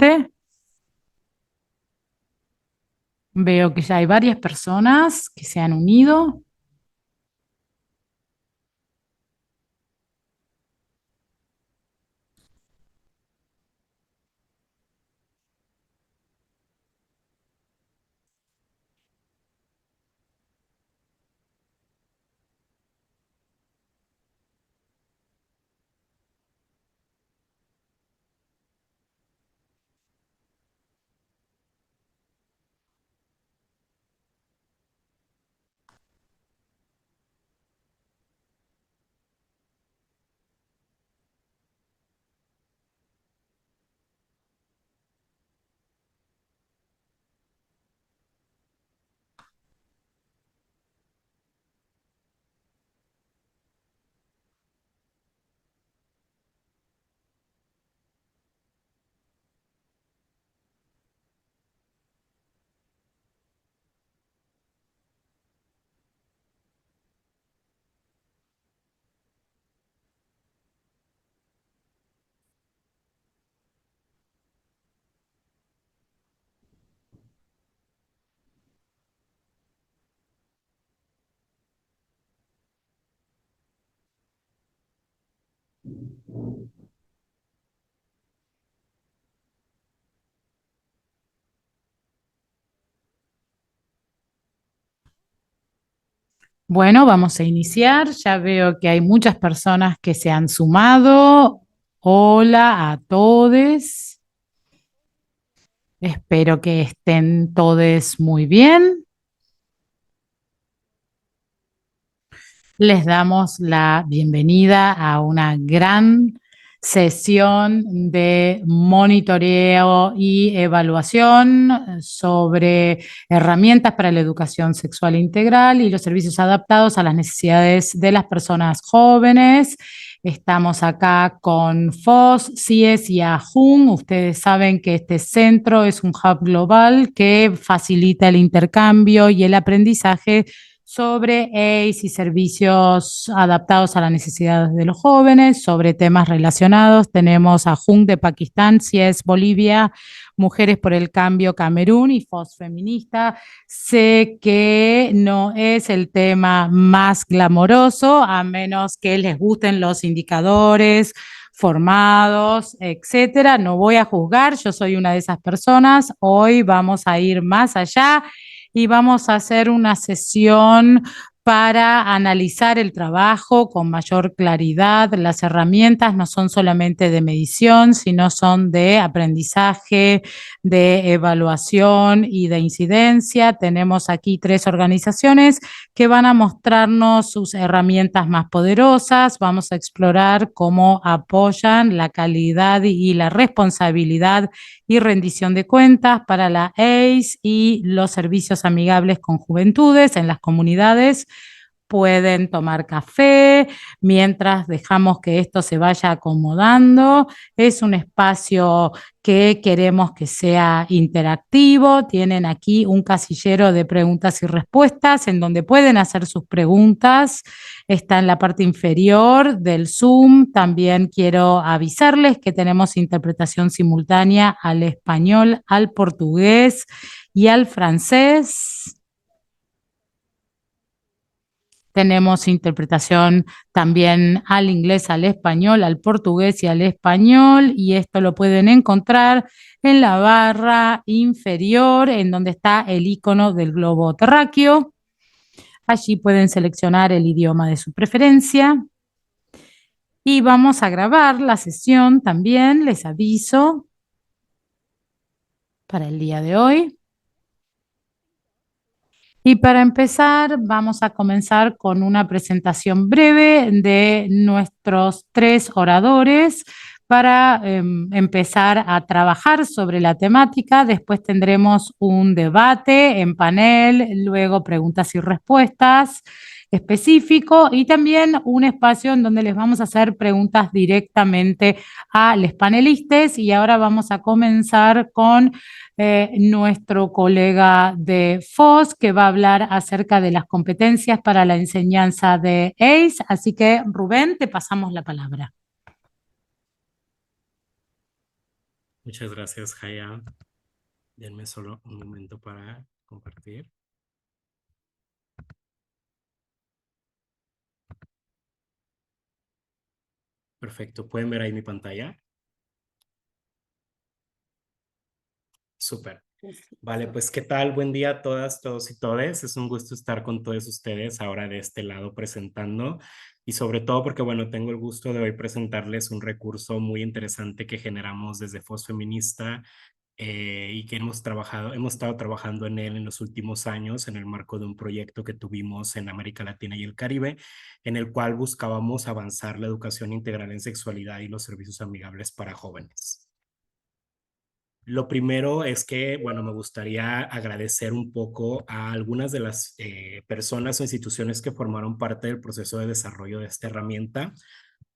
presente. Veo que ya hay varias personas que se han unido. Bueno, vamos a iniciar. Ya veo que hay muchas personas que se han sumado. Hola a todos. Espero que estén todos muy bien. Les damos la bienvenida a una gran sesión de monitoreo y evaluación sobre herramientas para la educación sexual integral y los servicios adaptados a las necesidades de las personas jóvenes. Estamos acá con FOS, CIES y AJUN. Ustedes saben que este centro es un hub global que facilita el intercambio y el aprendizaje sobre AIDS y servicios adaptados a las necesidades de los jóvenes, sobre temas relacionados. Tenemos a JUN de Pakistán, CIES Bolivia, Mujeres por el Cambio Camerún y FOS Feminista. Sé que no es el tema más glamoroso, a menos que les gusten los indicadores formados, etcétera. No voy a juzgar, yo soy una de esas personas. Hoy vamos a ir más allá y vamos a hacer una sesión para analizar el trabajo con mayor claridad. Las herramientas no son solamente de medición, sino son de aprendizaje, de evaluación y de incidencia. Tenemos aquí 3 organizaciones que van a mostrarnos sus herramientas más poderosas. Vamos a explorar cómo apoyan la calidad y la responsabilidad y rendición de cuentas para la ACE y los servicios amigables con juventudes en las comunidades. Pueden tomar café mientras dejamos que esto se vaya acomodando. Es un espacio que queremos que sea interactivo. Tienen aquí un casillero de preguntas y respuestas en donde pueden hacer sus preguntas. Está en la parte inferior del Zoom. También quiero avisarles que tenemos interpretación simultánea al español, al portugués y al francés. Tenemos interpretación también al inglés, al español, al portugués y al español, y esto lo pueden encontrar en la barra inferior, en donde está el icono del globo terráqueo. Allí pueden seleccionar el idioma de su preferencia. Y vamos a grabar la sesión también, les aviso, para el día de hoy. Y para empezar, vamos a comenzar con una presentación breve de nuestros 3 oradores para empezar a trabajar sobre la temática. Después tendremos un debate en panel, luego preguntas y respuestas específico y también un espacio en donde les vamos a hacer preguntas directamente a los panelistas. Y ahora vamos a comenzar con nuestro colega de FOS, que va a hablar acerca de las competencias para la enseñanza de ACE. Así que, Rubén, te pasamos la palabra. Muchas gracias, Jaya. Denme solo un momento para compartir. Perfecto. ¿Pueden ver ahí mi pantalla? Súper. Vale, pues ¿qué tal? Buen día a todas, todos y todes. Es un gusto estar con todos ustedes ahora de este lado presentando y sobre todo porque, bueno, tengo el gusto de hoy presentarles un recurso muy interesante que generamos desde FOS Feminista y que hemos estado trabajando en él en los últimos años en el marco de un proyecto que tuvimos en América Latina y el Caribe, en el cual buscábamos avanzar la educación integral en sexualidad y los servicios amigables para jóvenes. Lo primero es que, bueno, me gustaría agradecer un poco a algunas de las personas o instituciones que formaron parte del proceso de desarrollo de esta herramienta.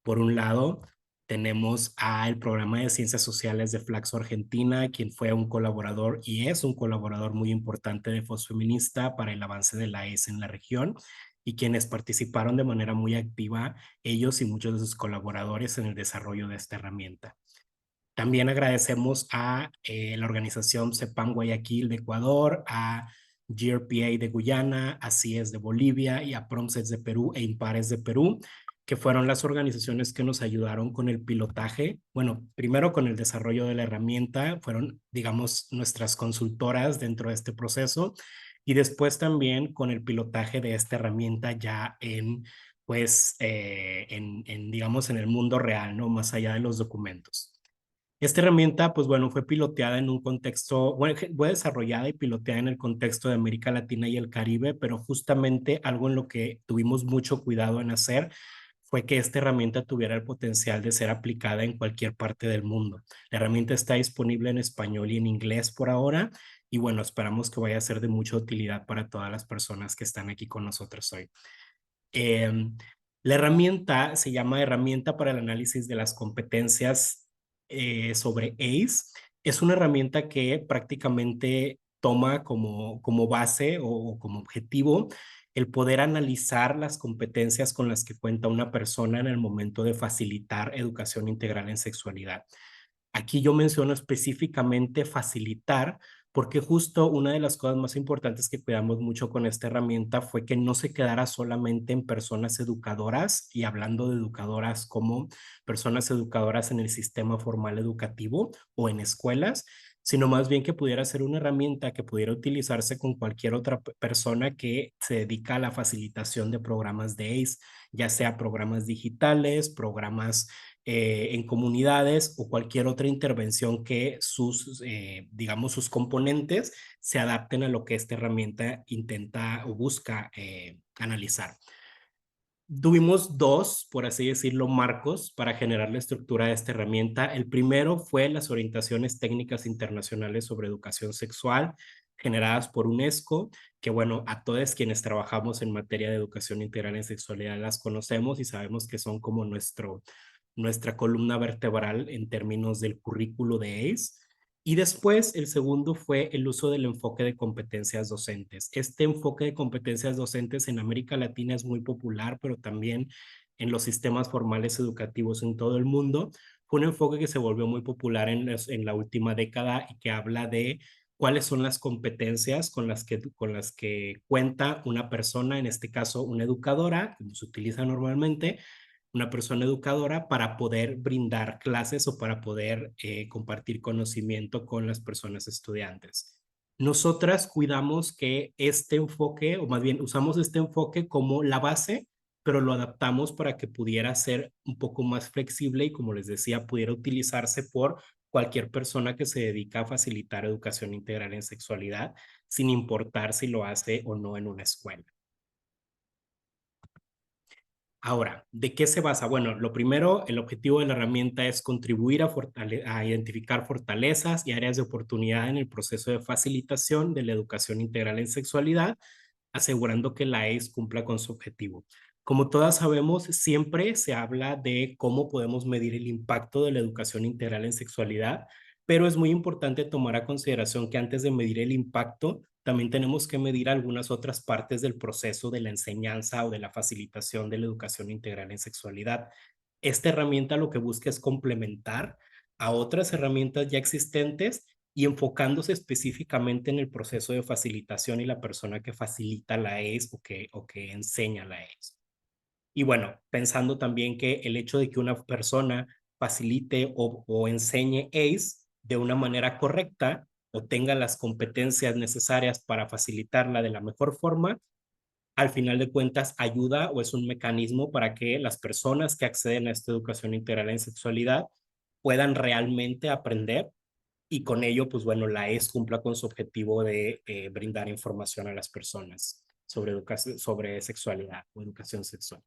Por un lado, tenemos al programa de Ciencias Sociales de Flaxo Argentina, quien fue un colaborador y es un colaborador muy importante de Fosfeminista para el avance de la ES en la región y quienes participaron de manera muy activa, ellos y muchos de sus colaboradores en el desarrollo de esta herramienta. También agradecemos a la organización CEPAM Guayaquil de Ecuador, a GRPA de Guyana, a CIES de Bolivia y a PROMSES de Perú e Impares de Perú, que fueron las organizaciones que nos ayudaron con el pilotaje. Bueno, primero con el desarrollo de la herramienta, fueron, digamos, nuestras consultoras dentro de este proceso y después también con el pilotaje de esta herramienta ya pues, digamos, en el mundo real, ¿no? Más allá de los documentos. Esta herramienta, pues bueno, fue piloteada en un contexto, bueno, fue desarrollada y piloteada en el contexto de América Latina y el Caribe, pero justamente algo en lo que tuvimos mucho cuidado en hacer fue que esta herramienta tuviera el potencial de ser aplicada en cualquier parte del mundo. La herramienta está disponible en español y en inglés por ahora, y bueno, esperamos que vaya a ser de mucha utilidad para todas las personas que están aquí con nosotros hoy. Eh, la herramienta se llama Herramienta para el Análisis de las Competencias sobre ACE. Es una herramienta que prácticamente toma como base o como objetivo el poder analizar las competencias con las que cuenta una persona en el momento de facilitar educación integral en sexualidad. Aquí yo menciono específicamente facilitar, porque justo una de las cosas más importantes que cuidamos mucho con esta herramienta fue que no se quedara solamente en personas educadoras, y hablando de educadoras como personas educadoras en el sistema formal educativo o en escuelas, sino más bien que pudiera ser una herramienta que pudiera utilizarse con cualquier otra persona que se dedica a la facilitación de programas de ACE, ya sea programas digitales, programas en comunidades o cualquier otra intervención que digamos, sus componentes se adapten a lo que esta herramienta intenta o busca analizar. Tuvimos dos, por así decirlo, marcos para generar la estructura de esta herramienta. El primero fue las orientaciones técnicas internacionales sobre educación sexual generadas por UNESCO, que bueno, a todos quienes trabajamos en materia de educación integral en sexualidad las conocemos y sabemos que son como nuestra columna vertebral en términos del currículo de ACE. Y después, el segundo fue el uso del enfoque de competencias docentes. Este enfoque de competencias docentes en América Latina es muy popular, pero también en los sistemas formales educativos en todo el mundo. Fue un enfoque que se volvió muy popular en la última década y que habla de cuáles son las competencias con las que cuenta una persona, en este caso una educadora, como se utiliza normalmente, una persona educadora para poder brindar clases o para poder compartir conocimiento con las personas estudiantes. Nosotras cuidamos que este enfoque, o más bien usamos este enfoque como la base, pero lo adaptamos para que pudiera ser un poco más flexible y, como les decía, pudiera utilizarse por cualquier persona que se dedica a facilitar educación integral en sexualidad, sin importar si lo hace o no en una escuela. Ahora, ¿de qué se basa? Bueno, lo primero, el objetivo de la herramienta es contribuir a identificar fortalezas y áreas de oportunidad en el proceso de facilitación de la educación integral en sexualidad, asegurando que la ACE cumpla con su objetivo. Como todas sabemos, siempre se habla de cómo podemos medir el impacto de la educación integral en sexualidad, pero es muy importante tomar a consideración que antes de medir el impacto, también tenemos que medir algunas otras partes del proceso de la enseñanza o de la facilitación de la educación integral en sexualidad. Esta herramienta lo que busca es complementar a otras herramientas ya existentes y enfocándose específicamente en el proceso de facilitación y la persona que facilita la ACE o que enseña la ACE. Y bueno, pensando también que el hecho de que una persona facilite o enseñe ACE de una manera correcta o tenga las competencias necesarias para facilitarla de la mejor forma, al final de cuentas ayuda o es un mecanismo para que las personas que acceden a esta educación integral en sexualidad puedan realmente aprender y con ello, pues bueno, la ES cumpla con su objetivo de brindar información a las personas sobre, sobre sexualidad o educación sexual.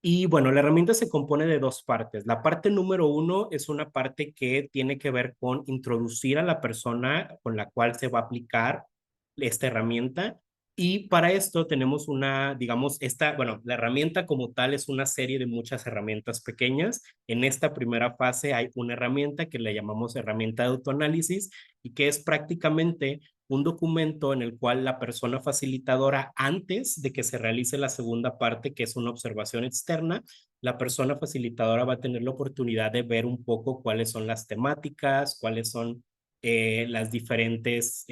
Y bueno, la herramienta se compone de dos partes. La parte número uno es una parte que tiene que ver con introducir a la persona con la cual se va a aplicar esta herramienta. Y para esto tenemos una, digamos, bueno, la herramienta como tal es una serie de muchas herramientas pequeñas. En esta primera fase hay una herramienta que le llamamos herramienta de autoanálisis y que es prácticamente un documento en el cual la persona facilitadora, antes de que se realice la segunda parte, que es una observación externa, la persona facilitadora va a tener la oportunidad de ver un poco cuáles son las temáticas, cuáles son los diferentes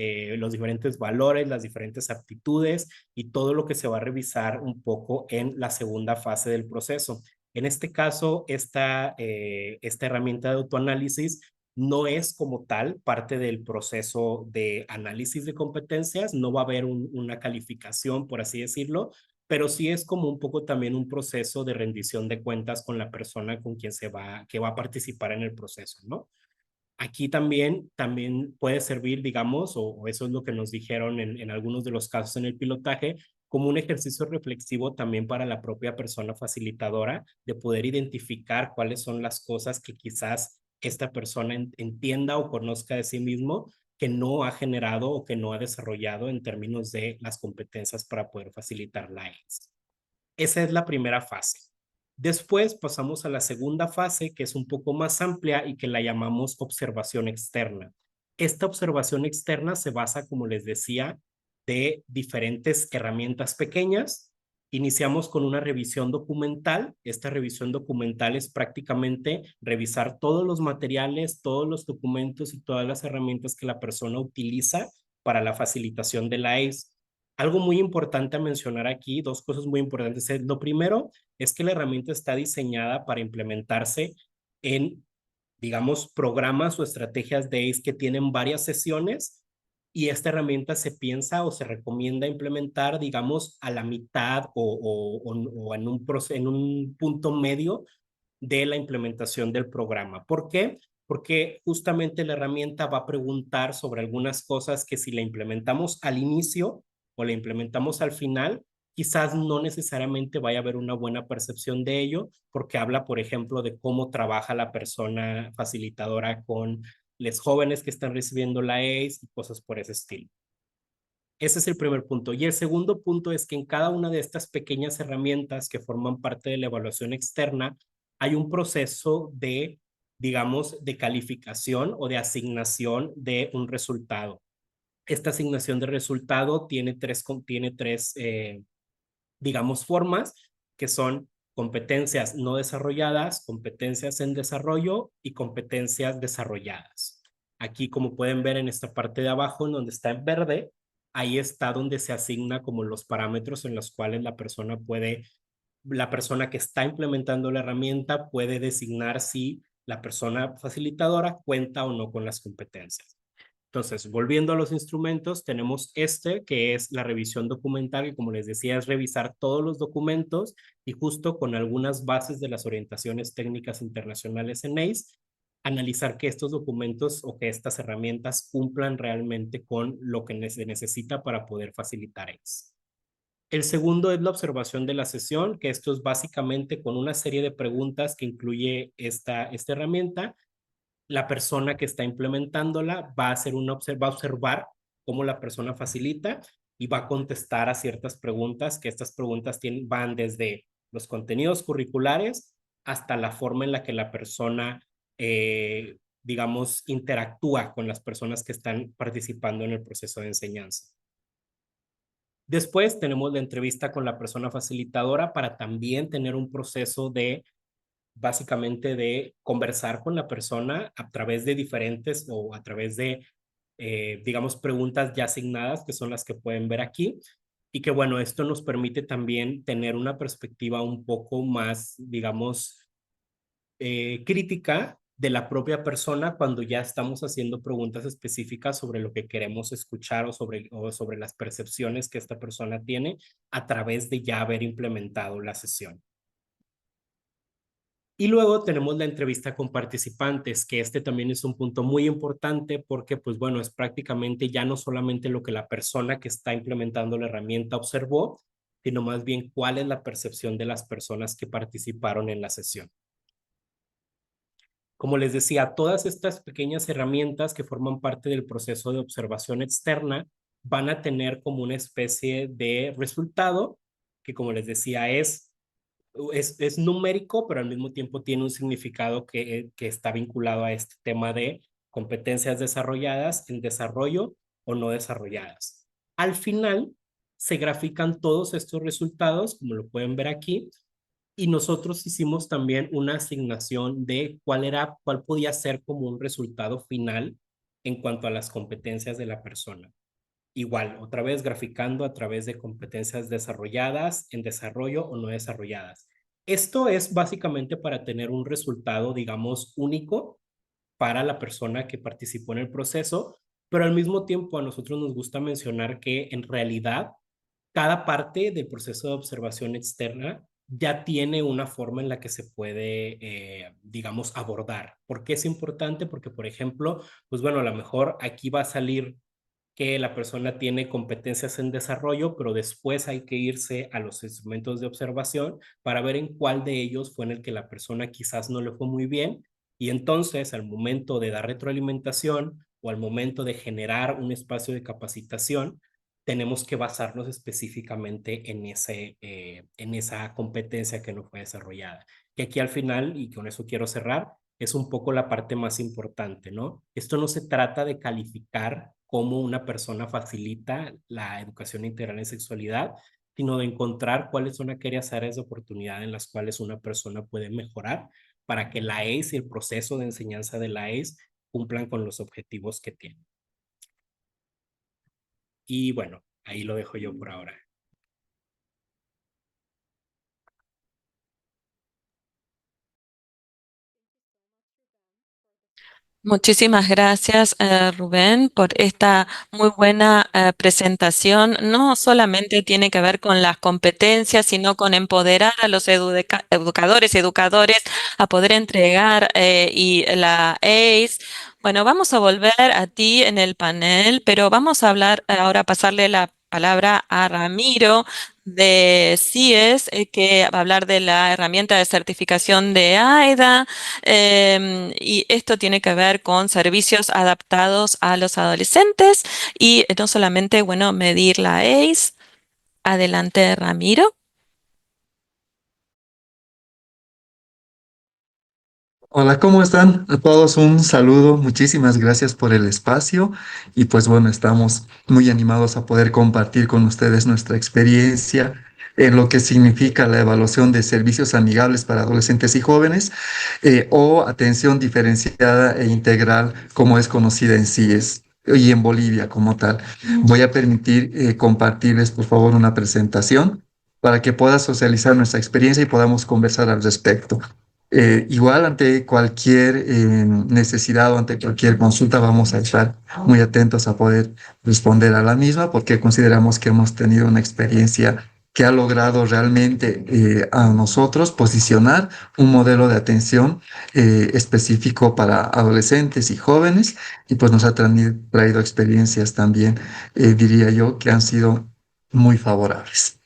valores, las diferentes aptitudes y todo lo que se va a revisar un poco en la segunda fase del proceso. En este caso, esta herramienta de autoanálisis no es como tal parte del proceso de análisis de competencias, no va a haber una calificación, por así decirlo, pero sí es como un poco también un proceso de rendición de cuentas con la persona con quien que va a participar en el proceso, ¿no? Aquí también puede servir, digamos, o eso es lo que nos dijeron en algunos de los casos en el pilotaje, como un ejercicio reflexivo también para la propia persona facilitadora de poder identificar cuáles son las cosas que quizás esta persona entienda o conozca de sí mismo que no ha generado o que no ha desarrollado en términos de las competencias para poder facilitar la ES. Esa es la primera fase. Después pasamos a la segunda fase, que es un poco más amplia y que la llamamos observación externa. Esta observación externa se basa, como les decía, de diferentes herramientas pequeñas. Iniciamos con una revisión documental. Esta revisión documental es prácticamente revisar todos los materiales, todos los documentos y todas las herramientas que la persona utiliza para la facilitación de la ACE. Algo muy importante a mencionar aquí, dos cosas muy importantes. Lo primero es que la herramienta está diseñada para implementarse en, digamos, programas o estrategias de ACE que tienen varias sesiones y esta herramienta se piensa o se recomienda implementar, digamos, a la mitad o en un punto medio de la implementación del programa. ¿Por qué? Porque justamente la herramienta va a preguntar sobre algunas cosas que si la implementamos al inicio o la implementamos al final, quizás no necesariamente vaya a haber una buena percepción de ello, porque habla, por ejemplo, de cómo trabaja la persona facilitadora con los jóvenes que están recibiendo la ACE y cosas por ese estilo. Ese es el primer punto. Y el segundo punto es que en cada una de estas pequeñas herramientas que forman parte de la evaluación externa, hay un proceso de, digamos, de calificación o de asignación de un resultado. Esta asignación de resultado tiene tres digamos, formas que son competencias no desarrolladas, competencias en desarrollo y competencias desarrolladas. Aquí, como pueden ver en esta parte de abajo, en donde está en verde, ahí está donde se asigna como los parámetros en los cuales la persona que está implementando la herramienta puede designar si la persona facilitadora cuenta o no con las competencias. Entonces, volviendo a los instrumentos, tenemos que es la revisión documental, que como les decía, es revisar todos los documentos y justo con algunas bases de las orientaciones técnicas internacionales en ACE, analizar que estos documentos o que estas herramientas cumplan realmente con lo que se necesita para poder facilitar ACE. El segundo es la observación de la sesión, que esto es básicamente con una serie de preguntas que incluye esta herramienta. La persona que está implementándola va a observar cómo la persona facilita y va a contestar a ciertas preguntas, que estas preguntas van desde los contenidos curriculares hasta la forma en la que la persona, digamos, interactúa con las personas que están participando en el proceso de enseñanza. Después tenemos la entrevista con la persona facilitadora para también tener un proceso de básicamente de conversar con la persona a través de diferentes o a través de, digamos, preguntas ya asignadas, que son las que pueden ver aquí. Y que bueno, esto nos permite también tener una perspectiva un poco más, digamos, crítica de la propia persona cuando ya estamos haciendo preguntas específicas sobre lo que queremos escuchar o sobre las percepciones que esta persona tiene a través de ya haber implementado la sesión. Y luego tenemos la entrevista con participantes, que este también es un punto muy importante porque, pues bueno, es prácticamente ya no solamente lo que la persona que está implementando la herramienta observó, sino más bien cuál es la percepción de las personas que participaron en la sesión. Como les decía, todas estas pequeñas herramientas que forman parte del proceso de observación externa van a tener como una especie de resultado que, como les decía, es numérico, pero al mismo tiempo tiene un significado que está vinculado a este tema de competencias desarrolladas, en desarrollo o no desarrolladas. Al final, se grafican todos estos resultados, como lo pueden ver aquí, y nosotros hicimos también una asignación de cuál podía ser como un resultado final en cuanto a las competencias de la persona. Igual, otra vez graficando a través de competencias desarrolladas, en desarrollo o no desarrolladas. Esto es básicamente para tener un resultado, digamos, único para la persona que participó en el proceso, pero al mismo tiempo a nosotros nos gusta mencionar que en realidad cada parte del proceso de observación externa ya tiene una forma en la que se puede, digamos, abordar. ¿Por qué es importante? Porque, por ejemplo, pues bueno, a lo mejor aquí va a salir que la persona tiene competencias en desarrollo, pero después hay que irse a los instrumentos de observación para ver en cuál de ellos fue en el que la persona quizás no le fue muy bien. Y entonces, al momento de dar retroalimentación o al momento de generar un espacio de capacitación, tenemos que basarnos específicamente en esa competencia que no fue desarrollada. Que aquí al final, y con eso quiero cerrar, es un poco la parte más importante, ¿no? Esto no se trata de calificar cómo una persona facilita la educación integral en sexualidad, sino de encontrar cuáles son aquellas áreas de oportunidad en las cuales una persona puede mejorar para que la ACE y el proceso de enseñanza de la ACE cumplan con los objetivos que tiene. Y bueno, ahí lo dejo yo por ahora. Muchísimas gracias, Rubén, por esta muy buena presentación. No solamente tiene que ver con las competencias, sino con empoderar a los educadores y educadores a poder entregar y la ACE. Bueno, vamos a volver a ti en el panel, pero vamos a hablar ahora, pasarle la palabra a Ramiro de CIES, que va a hablar de la herramienta de certificación de AIDA. Y esto tiene que ver con servicios adaptados a los adolescentes y no solamente, bueno, medir la ACE. Adelante, Ramiro. Hola, ¿cómo están? A todos un saludo, muchísimas gracias por el espacio y pues bueno, estamos muy animados a poder compartir con ustedes nuestra experiencia en lo que significa la evaluación de servicios amigables para adolescentes y jóvenes o atención diferenciada e integral como es conocida en CIES y en Bolivia como tal. Voy a permitir compartirles por favor una presentación para que pueda socializar nuestra experiencia y podamos conversar al respecto. Igual ante cualquier necesidad o ante cualquier consulta vamos a estar muy atentos a poder responder a la misma porque consideramos que hemos tenido una experiencia que ha logrado realmente a nosotros posicionar un modelo de atención específico para adolescentes y jóvenes y pues nos ha traído experiencias también, diría yo, que han sido muy favorables.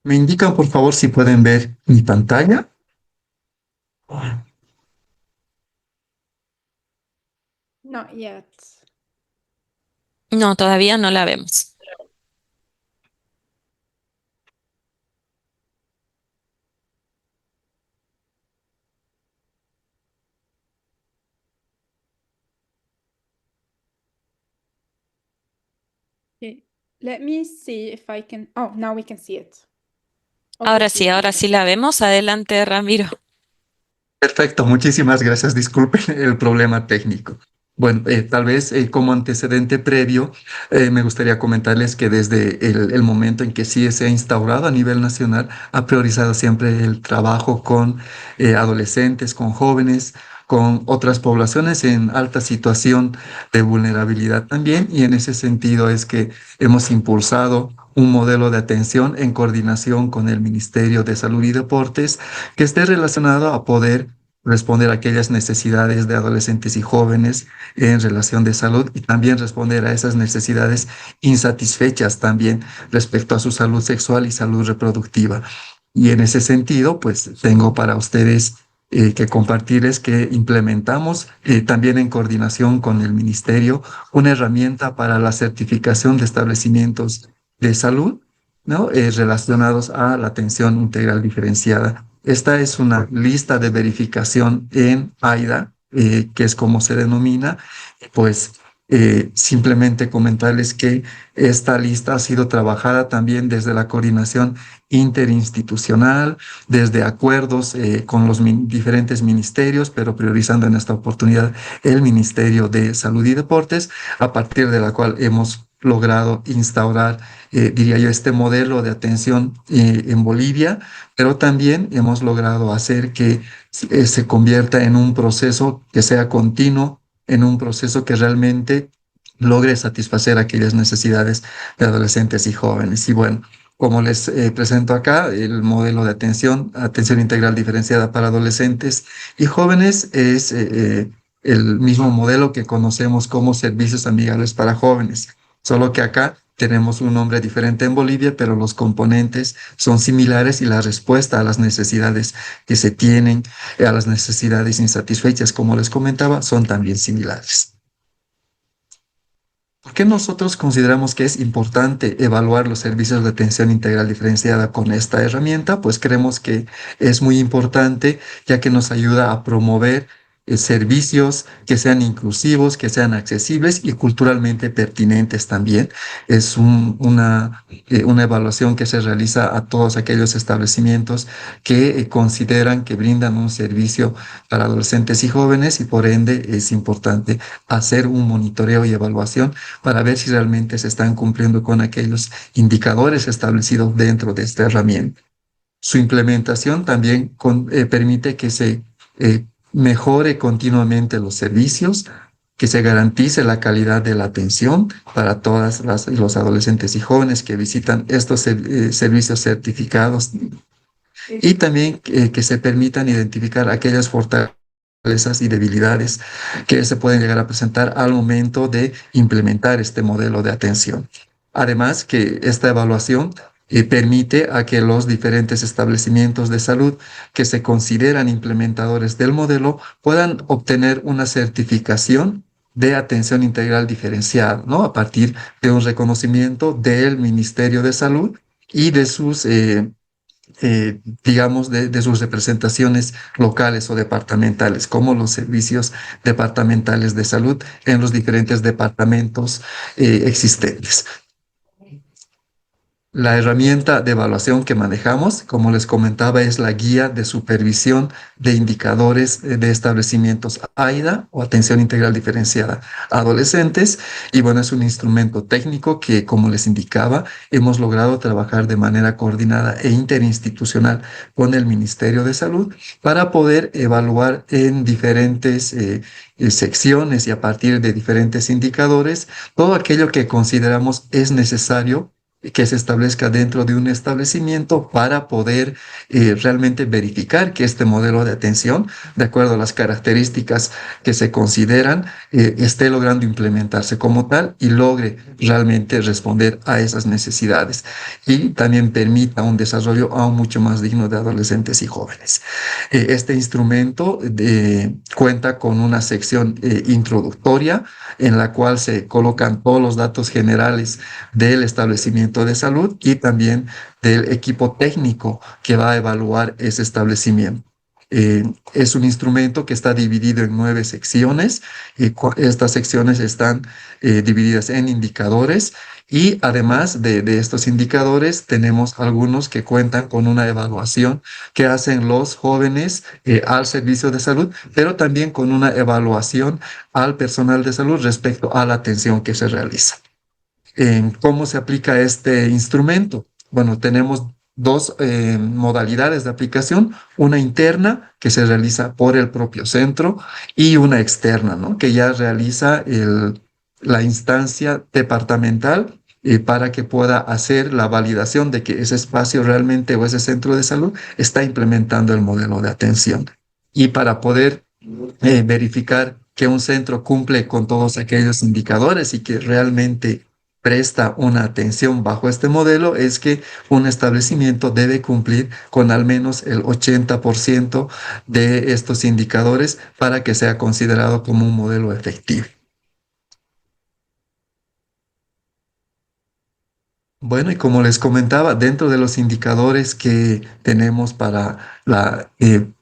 ¿Me indican, por favor, si pueden ver mi pantalla? Not yet. No, todavía no la vemos. Okay. Let me see if I can. Oh, now we can see it. Ahora sí la vemos. Adelante, Ramiro. Perfecto, muchísimas gracias. Disculpen el problema técnico. Bueno, tal vez como antecedente previo, me gustaría comentarles que desde el momento en que sí se ha instaurado a nivel nacional, ha priorizado siempre el trabajo con adolescentes, con jóvenes, con otras poblaciones en alta situación de vulnerabilidad también. Y en ese sentido es que hemos impulsado un modelo de atención en coordinación con el Ministerio de Salud y Deportes que esté relacionado a poder responder a aquellas necesidades de adolescentes y jóvenes en relación de salud y también responder a esas necesidades insatisfechas también respecto a su salud sexual y salud reproductiva. Y en ese sentido, pues tengo para ustedes que compartirles que implementamos también en coordinación con el Ministerio una herramienta para la certificación de establecimientos de salud, ¿no? Relacionados a la atención integral diferenciada. Esta es una lista de verificación en AIDA, que es como se denomina, pues simplemente comentarles que esta lista ha sido trabajada también desde la coordinación interinstitucional, desde acuerdos con los diferentes ministerios, pero priorizando en esta oportunidad el Ministerio de Salud y Deportes, a partir de la cual hemos logrado instaurar, diría yo, este modelo de atención en Bolivia, pero también hemos logrado hacer que se convierta en un proceso que sea continuo, en un proceso que realmente logre satisfacer aquellas necesidades de adolescentes y jóvenes. Y bueno, como les presento acá, el modelo de atención integral diferenciada para adolescentes y jóvenes es el mismo modelo que conocemos como servicios amigables para jóvenes, solo que acá tenemos un nombre diferente en Bolivia, pero los componentes son similares y la respuesta a las necesidades que se tienen, a las necesidades insatisfechas, como les comentaba, son también similares. ¿Por qué nosotros consideramos que es importante evaluar los servicios de atención integral diferenciada con esta herramienta? Pues creemos que es muy importante ya que nos ayuda a promover servicios que sean inclusivos, que sean accesibles y culturalmente pertinentes también. Es una evaluación que se realiza a todos aquellos establecimientos que consideran que brindan un servicio para adolescentes y jóvenes y por ende es importante hacer un monitoreo y evaluación para ver si realmente se están cumpliendo con aquellos indicadores establecidos dentro de esta herramienta. Su implementación también permite que se mejore continuamente los servicios, que se garantice la calidad de la atención para todas los adolescentes y jóvenes que visitan estos servicios certificados y también que se permitan identificar aquellas fortalezas y debilidades que se pueden llegar a presentar al momento de implementar este modelo de atención. Además, que esta evaluación permite a que los diferentes establecimientos de salud que se consideran implementadores del modelo puedan obtener una certificación de atención integral diferenciada, ¿no? A partir de un reconocimiento del Ministerio de Salud y de sus digamos, de sus representaciones locales o departamentales, como los servicios departamentales de salud en los diferentes departamentos existentes. La herramienta de evaluación que manejamos, como les comentaba, es la guía de supervisión de indicadores de establecimientos AIDA o atención integral diferenciada a adolescentes. Y bueno, es un instrumento técnico que, como les indicaba, hemos logrado trabajar de manera coordinada e interinstitucional con el Ministerio de Salud para poder evaluar en diferentes secciones y a partir de diferentes indicadores todo aquello que consideramos es necesario que se establezca dentro de un establecimiento para poder realmente verificar que este modelo de atención, de acuerdo a las características que se consideran, esté logrando implementarse como tal y logre realmente responder a esas necesidades y también permita un desarrollo aún mucho más digno de adolescentes y jóvenes. Este instrumento cuenta con una sección introductoria en la cual se colocan todos los datos generales del establecimiento de salud y también del equipo técnico que va a evaluar ese establecimiento. Es un instrumento que está dividido en 9 secciones. Estas secciones están divididas en indicadores y además de estos indicadores tenemos algunos que cuentan con una evaluación que hacen los jóvenes al servicio de salud, pero también con una evaluación al personal de salud respecto a la atención que se realiza. ¿Cómo se aplica este instrumento? Bueno, tenemos dos modalidades de aplicación, una interna que se realiza por el propio centro y una externa, ¿no? Que ya realiza la instancia departamental para que pueda hacer la validación de que ese espacio realmente o ese centro de salud está implementando el modelo de atención. Y para poder verificar que un centro cumple con todos aquellos indicadores y que realmente presta una atención bajo este modelo, es que un establecimiento debe cumplir con al menos el 80% de estos indicadores para que sea considerado como un modelo efectivo. Bueno, y como les comentaba, dentro de los indicadores que tenemos para la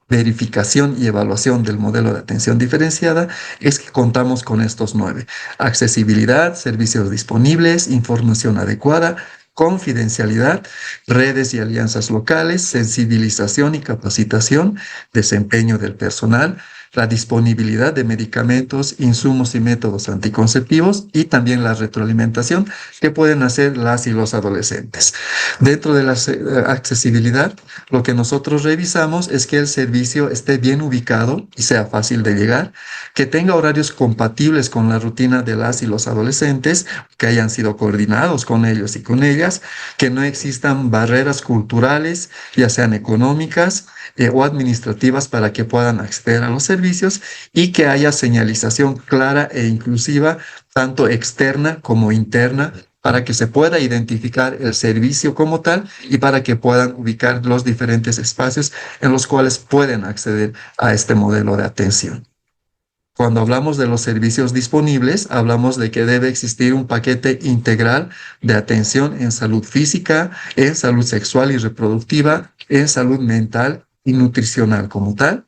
verificación y evaluación del modelo de atención diferenciada, es que contamos con estos 9: accesibilidad, servicios disponibles, información adecuada, confidencialidad, redes y alianzas locales, sensibilización y capacitación, desempeño del personal, la disponibilidad de medicamentos, insumos y métodos anticonceptivos y también la retroalimentación que pueden hacer las y los adolescentes. Dentro de la accesibilidad, lo que nosotros revisamos es que el servicio esté bien ubicado y sea fácil de llegar, que tenga horarios compatibles con la rutina de las y los adolescentes, que hayan sido coordinados con ellos y con ellas, que no existan barreras culturales, ya sean económicas o administrativas, para que puedan acceder a los servicios y que haya señalización clara e inclusiva, tanto externa como interna, para que se pueda identificar el servicio como tal y para que puedan ubicar los diferentes espacios en los cuales pueden acceder a este modelo de atención. Cuando hablamos de los servicios disponibles, hablamos de que debe existir un paquete integral de atención en salud física, en salud sexual y reproductiva, en salud mental y nutricional como tal.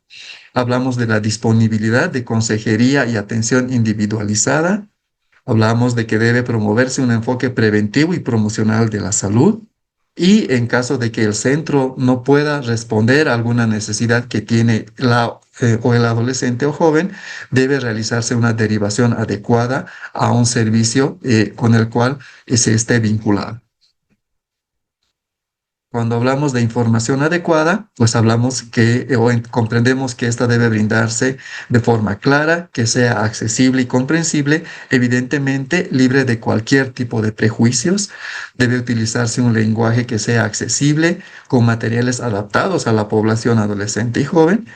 Hablamos de la disponibilidad de consejería y atención individualizada. Hablamos de que debe promoverse un enfoque preventivo y promocional de la salud. Y en caso de que el centro no pueda responder a alguna necesidad que tiene o el adolescente o joven, debe realizarse una derivación adecuada a un servicio con el cual se esté vinculado. Cuando hablamos de información adecuada, pues hablamos comprendemos que esta debe brindarse de forma clara, que sea accesible y comprensible, evidentemente libre de cualquier tipo de prejuicios. Debe utilizarse un lenguaje que sea accesible, con materiales adaptados a la población adolescente y joven.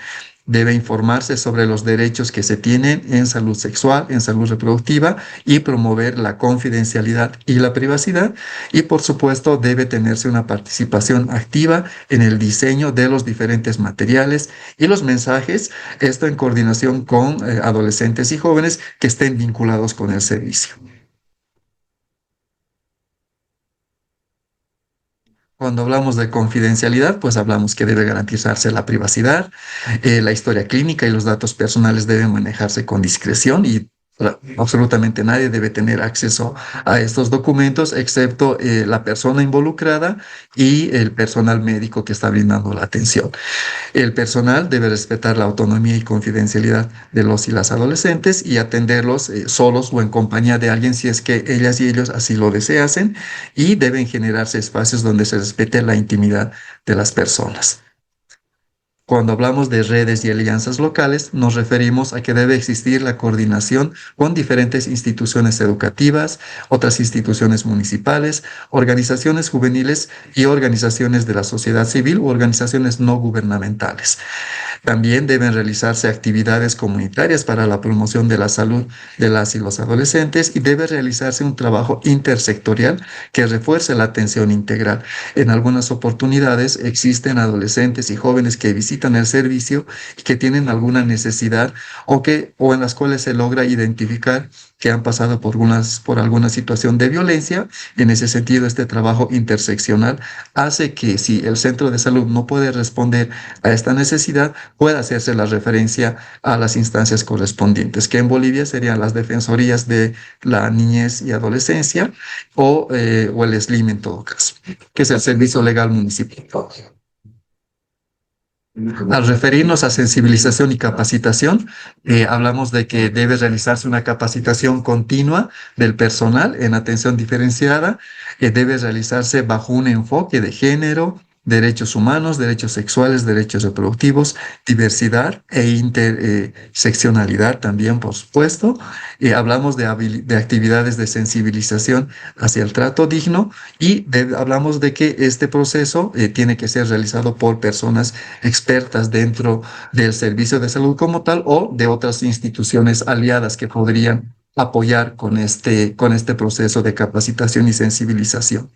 Debe informarse sobre los derechos que se tienen en salud sexual, en salud reproductiva y promover la confidencialidad y la privacidad. Y por supuesto debe tenerse una participación activa en el diseño de los diferentes materiales y los mensajes, esto en coordinación con adolescentes y jóvenes que estén vinculados con el servicio. Cuando hablamos de confidencialidad, pues hablamos que debe garantizarse la privacidad, la historia clínica y los datos personales deben manejarse con discreción y absolutamente nadie debe tener acceso a estos documentos excepto la persona involucrada y el personal médico que está brindando la atención. El personal debe respetar la autonomía y confidencialidad de los y las adolescentes y atenderlos solos o en compañía de alguien si es que ellas y ellos así lo deseasen, y deben generarse espacios donde se respete la intimidad de las personas. Cuando hablamos de redes y alianzas locales, nos referimos a que debe existir la coordinación con diferentes instituciones educativas, otras instituciones municipales, organizaciones juveniles y organizaciones de la sociedad civil u organizaciones no gubernamentales. También deben realizarse actividades comunitarias para la promoción de la salud de las y los adolescentes y debe realizarse un trabajo intersectorial que refuerce la atención integral. En algunas oportunidades existen adolescentes y jóvenes que visitan el servicio y que tienen alguna necesidad o en las cuales se logra identificar que han pasado por alguna situación de violencia. En ese sentido, este trabajo interseccional hace que si el centro de salud no puede responder a esta necesidad, pueda hacerse la referencia a las instancias correspondientes, que en Bolivia serían las defensorías de la niñez y adolescencia o el SLIM en todo caso, que es el Servicio Legal Municipal. Al referirnos a sensibilización y capacitación, hablamos de que debe realizarse una capacitación continua del personal en atención diferenciada, debe realizarse bajo un enfoque de género, derechos humanos, derechos sexuales, derechos reproductivos, diversidad e interseccionalidad también, por supuesto. Hablamos de actividades de sensibilización hacia el trato digno y hablamos de que este proceso tiene que ser realizado por personas expertas dentro del servicio de salud como tal o de otras instituciones aliadas que podrían apoyar con este proceso de capacitación y sensibilización.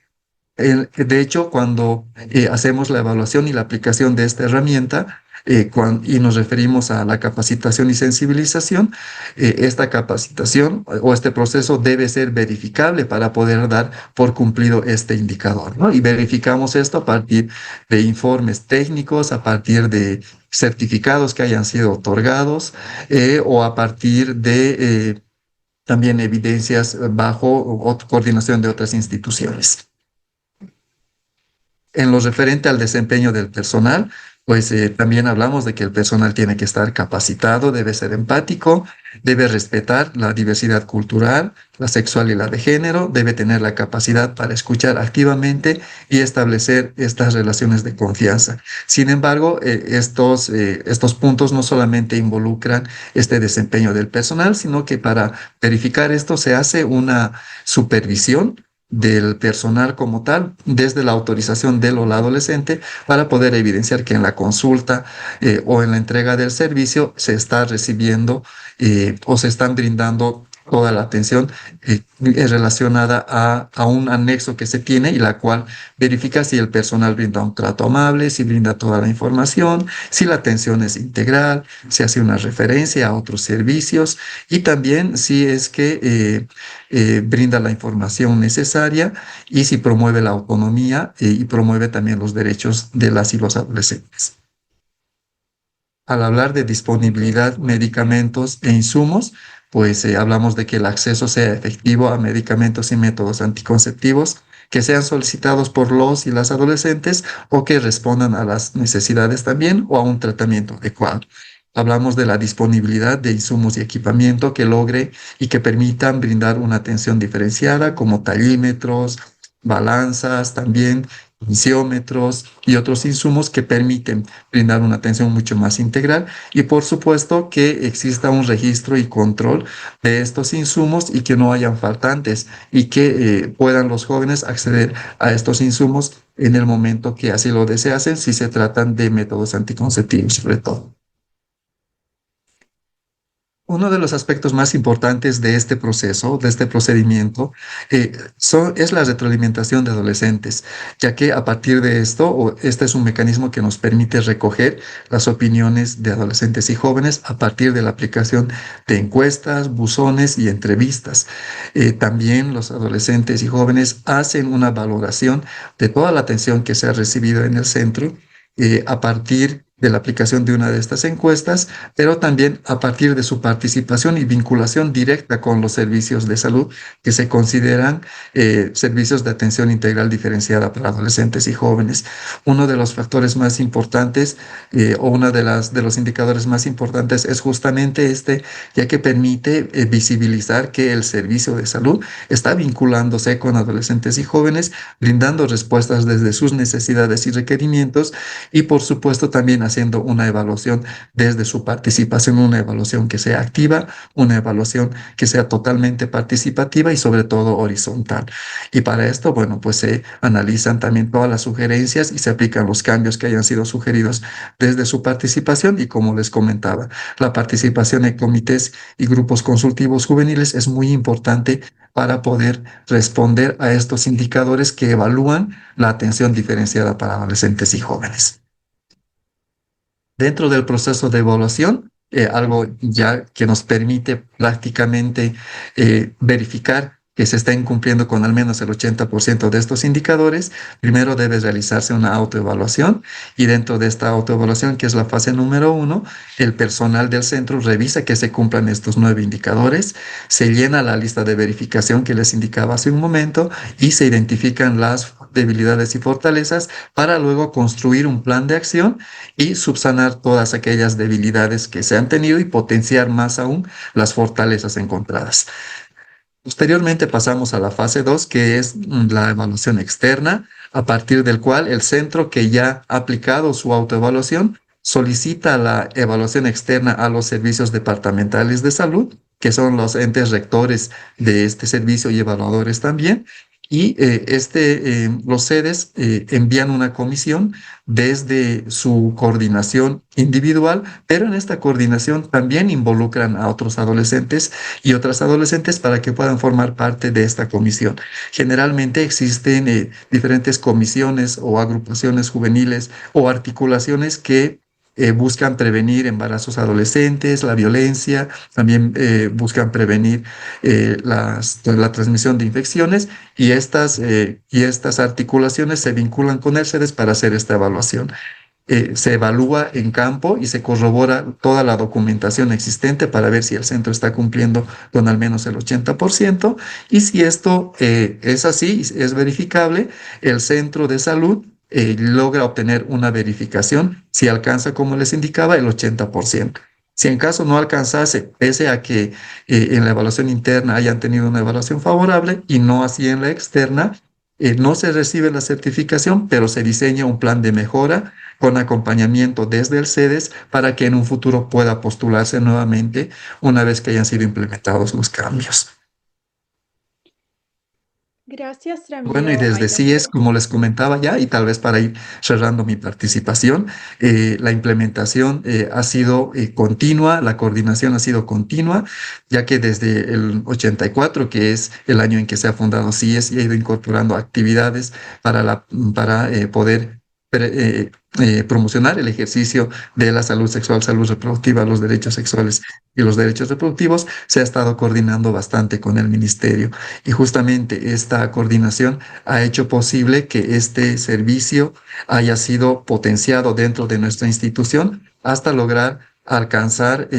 De hecho, cuando hacemos la evaluación y la aplicación de esta herramienta y nos referimos a la capacitación y sensibilización, esta capacitación o este proceso debe ser verificable para poder dar por cumplido este indicador, ¿no? Y verificamos esto a partir de informes técnicos, a partir de certificados que hayan sido otorgados o a partir de también evidencias bajo coordinación de otras instituciones. En lo referente al desempeño del personal, pues también hablamos de que el personal tiene que estar capacitado, debe ser empático, debe respetar la diversidad cultural, la sexual y la de género, debe tener la capacidad para escuchar activamente y establecer estas relaciones de confianza. Sin embargo, estos puntos no solamente involucran este desempeño del personal, sino que para verificar esto se hace una supervisión del personal como tal, desde la autorización del o la adolescente, para poder evidenciar que en la consulta o en la entrega del servicio se está recibiendo o se están brindando toda la atención relacionada a un anexo que se tiene y la cual verifica si el personal brinda un trato amable, si brinda toda la información, si la atención es integral, si hace una referencia a otros servicios y también si es que brinda la información necesaria y si promueve la autonomía y promueve también los derechos de las y los adolescentes. Al hablar de disponibilidad, medicamentos e insumos, pues hablamos de que el acceso sea efectivo a medicamentos y métodos anticonceptivos que sean solicitados por los y las adolescentes o que respondan a las necesidades también o a un tratamiento adecuado. Hablamos de la disponibilidad de insumos y equipamiento que logre y que permitan brindar una atención diferenciada como tallímetros, balanzas, también tensiómetros y otros insumos que permiten brindar una atención mucho más integral y por supuesto que exista un registro y control de estos insumos y que no hayan faltantes y que puedan los jóvenes acceder a estos insumos en el momento que así lo deseasen si se tratan de métodos anticonceptivos sobre todo. Uno de los aspectos más importantes de este proceso, de este procedimiento, es la retroalimentación de adolescentes, ya que a partir de esto, este es un mecanismo que nos permite recoger las opiniones de adolescentes y jóvenes a partir de la aplicación de encuestas, buzones y entrevistas. También los adolescentes y jóvenes hacen una valoración de toda la atención que se ha recibido en el centro a partir de la aplicación de una de estas encuestas, pero también a partir de su participación y vinculación directa con los servicios de salud que se consideran servicios de atención integral diferenciada para adolescentes y jóvenes. Uno de los factores más importantes o uno de los indicadores más importantes es justamente este, ya que permite visibilizar que el servicio de salud está vinculándose con adolescentes y jóvenes, brindando respuestas desde sus necesidades y requerimientos y por supuesto también haciendo una evaluación desde su participación, una evaluación que sea activa, una evaluación que sea totalmente participativa y sobre todo horizontal. Y para esto, bueno, pues se analizan también todas las sugerencias y se aplican los cambios que hayan sido sugeridos desde su participación. Y como les comentaba, la participación en comités y grupos consultivos juveniles es muy importante para poder responder a estos indicadores que evalúan la atención diferenciada para adolescentes y jóvenes. Dentro del proceso de evaluación, algo ya que nos permite prácticamente verificar que se estén cumpliendo con al menos el 80% de estos indicadores, primero debe realizarse una autoevaluación y dentro de esta autoevaluación, que es la fase número 1, el personal del centro revisa que se cumplan estos 9 indicadores, se llena la lista de verificación que les indicaba hace un momento y se identifican las debilidades y fortalezas para luego construir un plan de acción y subsanar todas aquellas debilidades que se han tenido y potenciar más aún las fortalezas encontradas. Posteriormente pasamos a la fase 2, que es la evaluación externa, a partir del cual el centro que ya ha aplicado su autoevaluación solicita la evaluación externa a los servicios departamentales de salud, que son los entes rectores de este servicio y evaluadores también. Y los sedes envían una comisión desde su coordinación individual, pero en esta coordinación también involucran a otros adolescentes y otras adolescentes para que puedan formar parte de esta comisión. Generalmente existen diferentes comisiones o agrupaciones juveniles o articulaciones que buscan prevenir embarazos adolescentes, la violencia, también buscan prevenir la transmisión de infecciones y estas articulaciones se vinculan con el CEDES para hacer esta evaluación. Se evalúa en campo y se corrobora toda la documentación existente para ver si el centro está cumpliendo con al menos el 80%, y si esto es así, es verificable, el centro de salud logra obtener una verificación si alcanza, como les indicaba, el 80%. Si en caso no alcanzase, pese a que en la evaluación interna hayan tenido una evaluación favorable y no así en la externa, no se recibe la certificación, pero se diseña un plan de mejora con acompañamiento desde el CEDES para que en un futuro pueda postularse nuevamente una vez que hayan sido implementados los cambios. Gracias, Ramiro. Bueno, y desde CIES, como les comentaba ya, y tal vez para ir cerrando mi participación, la implementación ha sido continua, la coordinación ha sido continua, ya que desde el 84, que es el año en que se ha fundado CIES, y ha ido incorporando actividades para poder promocionar el ejercicio de la salud sexual, salud reproductiva, los derechos sexuales y los derechos reproductivos, se ha estado coordinando bastante con el ministerio. Y justamente esta coordinación ha hecho posible que este servicio haya sido potenciado dentro de nuestra institución hasta lograr alcanzar